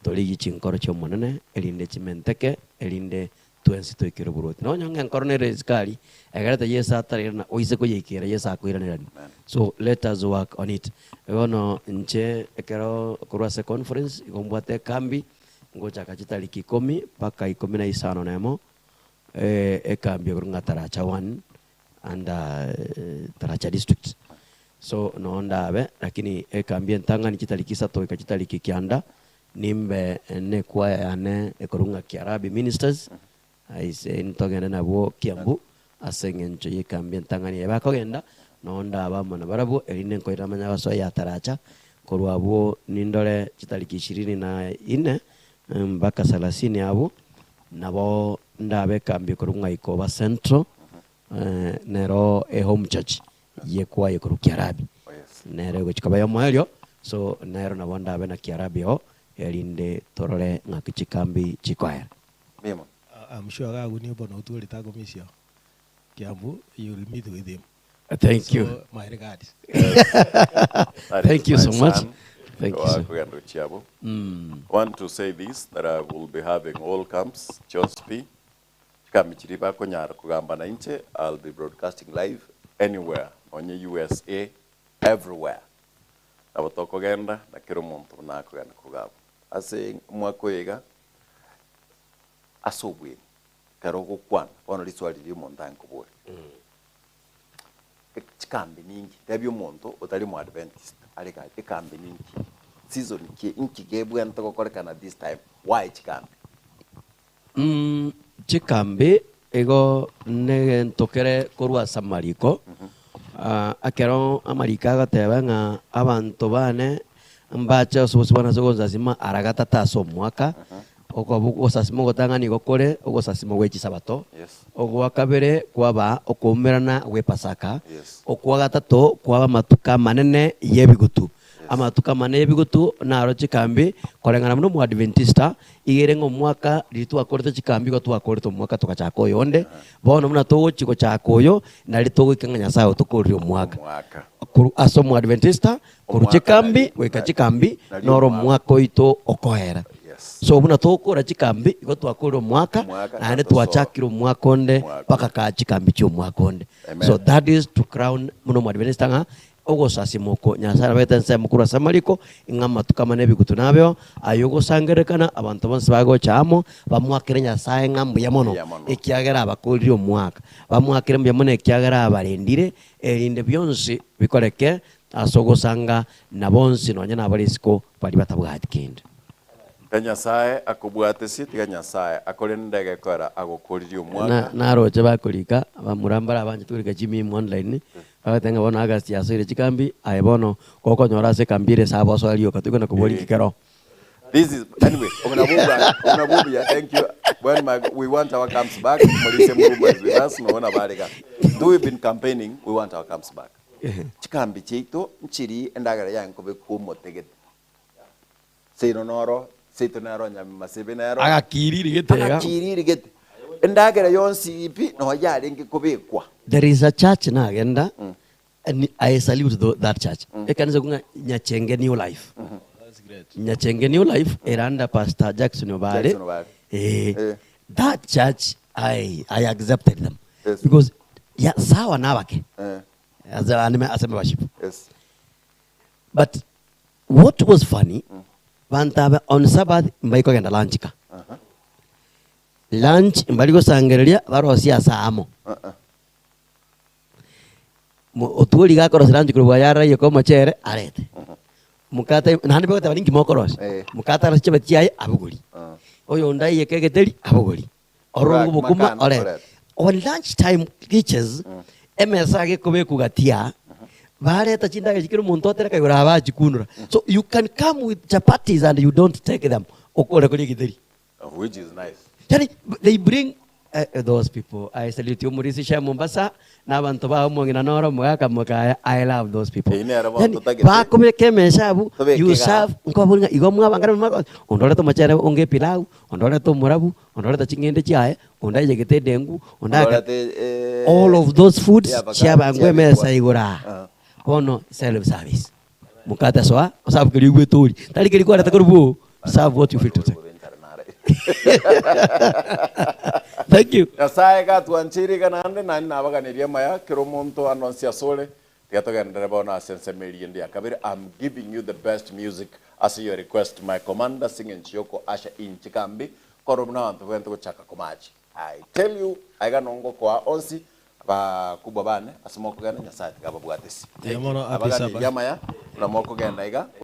toligi chinkoro chyo monene elinde chimenteke elinde twensi toikiro buruti no nyonga nkornere skali egarata yesa atarina oise ko yekera yesa akuiranirani. So let us work on it. Ono nche ekero kurwase conference igombwate kambi ngocha kachitaliki 10 paka 15 nemo ekambi kurunga taracha 1 and taracha district. So no ndabe lakini ekambi entanga nichitaliki 3 kachitaliki kianda nimbe ne kwa ane ekurunga kiarabi ministers aise ntogenda nabo Kiambu asengencho yekambi entanga ni bakogenda no ndaba mona barabo eline nkoira manya baso ya taracha korwabo nindole chitaliki 24 mpaka 30 abo nabo ndabe kambi kurunga ikoba central nero home church yekwa yekuru kiarabi nero gochikaba yo moelio so nero nabo ndabe na kiarabi ho elinde torole ngakichikambi chikwaya. Memo. I'm sure gagu ni bono utuli tago misio. Kiambu, you will meet with him. Thank So, you. my regards. Thank you so much. Thank you. So. Want to say this, that I will be having all camps, Chospi, Kamichiriba Konyar, Kugamba na Inche. I'll be broadcasting live anywhere, on the USA, everywhere. Na watoko genda, na kiro monto na kuganda kugaba. Ase mwako yega, asobwe, karogo kwan, ono liswali liyo montango boy. Chikambi ningi, tebyo monto, otali mu Adventist. Alika, chikambi ningi. Season ki inki gebu ya ntoko kolekana this time. Why chikambi? Chikambi, ego ne ntokere korwa samariko. Akero amarika gateba nga abantu bane mbacha sobosibana sogozasima aragata taso mwaka okobuko sasimo gotangani gokore ogosasimo gwechi sabato ogwa kabere kwaba okomerana gwe pasaka okwa gatatu kwaba matuka manene yebigutu amatuka manene yebigutu naro chikambi korengana muno mu adventista igerengo mwaka ritu akorete chikambi go twakorete mwaka tukachako yonde bono muna to chiko chako na rito gikanganya sayo tukorio mwaka aso mu adventista kuru chikambi weka chikambi noro mwako ito okoera so muna tokora chikambi igo twakorero mwaka na ne twachakiro mwaka onde paka ka chikambi cyo mwaka onde so that is to crown muno mu adventista nga ogo sasimoko nyasara betense mukura samaliko ingama tukamane bigutu nabyo ayogo sangerekana abantu bonse bago chamo bamwakire nyasaye ngambu yamono ekiagera abakoriro mwaka bamwakire mbyamone ekiagera abarendire erinde byonse bikoreke asogosanga na bonse nonye nabarisiko bali batabwati kindi Nyasaye akubwate siti Nyasaye akore ndege kora agokoririo mwaka naroje bakorika bamurambara abanje turika jimi online atenga bona agasti yasire chikambi ayebono koko nyora se kambire sabo so aliyo katuko na kubori kikero. This is anyway Omunabuya thank you when we want our comes back Molise Murumba is with us no barega do we been campaigning we want our comes back chikambi chito nchiri endagara yanko be kumotegete seino noro seito naro nyami masebe naro agakiriri gitega endagera yonsi ipi no yari ngikubikwa. There is a church na agenda and I salute that church ekanisa kunga Nyachenge New Life that's great Nyachenge New Life eranda Pastor Jackson Obare that church I accepted them because ya sawa nabake as a worship but what was funny bantaba on Sabbath mbaiko genda lunchika lunch mbaliko sangereria barosia saamo otuli gakoro lunch kurwa yara yeko machere arete mukata nandi bako tabaningi mokoros mukata rasiche chai abuguri oyo ndai yekegeteri abuguri orongo bukuma ore on lunch time teachers MSA ge kobe kugatia bareta chinda gikiro muntu otera kagura abaji kunura so you can come with chapatis and you don't take them okore kuri githeri which is nice they bring those people. I salute you Murisi Sha Mombasa na bantu ba mongina noro mwaka mwaka I love those people ba kome keme shabu you serve ngobunga igomwa bangara mako ondore to machere onge pilau ondore to murabu ondore to chingende chiae ondai jegete dengu ondaka all of those foods chiaba ngwe mesa igura ono self service mukata soa sabu kiri gwetori tali kiri kwa takorubu serve what you feel to say. Thank you. Nyasaye gatwanchiri kanande nani nabaganiria maya kiro muntu anonsia sole tiatogendere bona sensemeri ndi akabiri I'm giving you the best music as your request my commander singing Chioko Asha in Chikambi korobna bantu bento kuchaka kumaji I tell you aiga nongo kwa onsi ba kubwa bane asimoko gana Nyasaye gababwatesi Yamono apisa yamaya na moko genda iga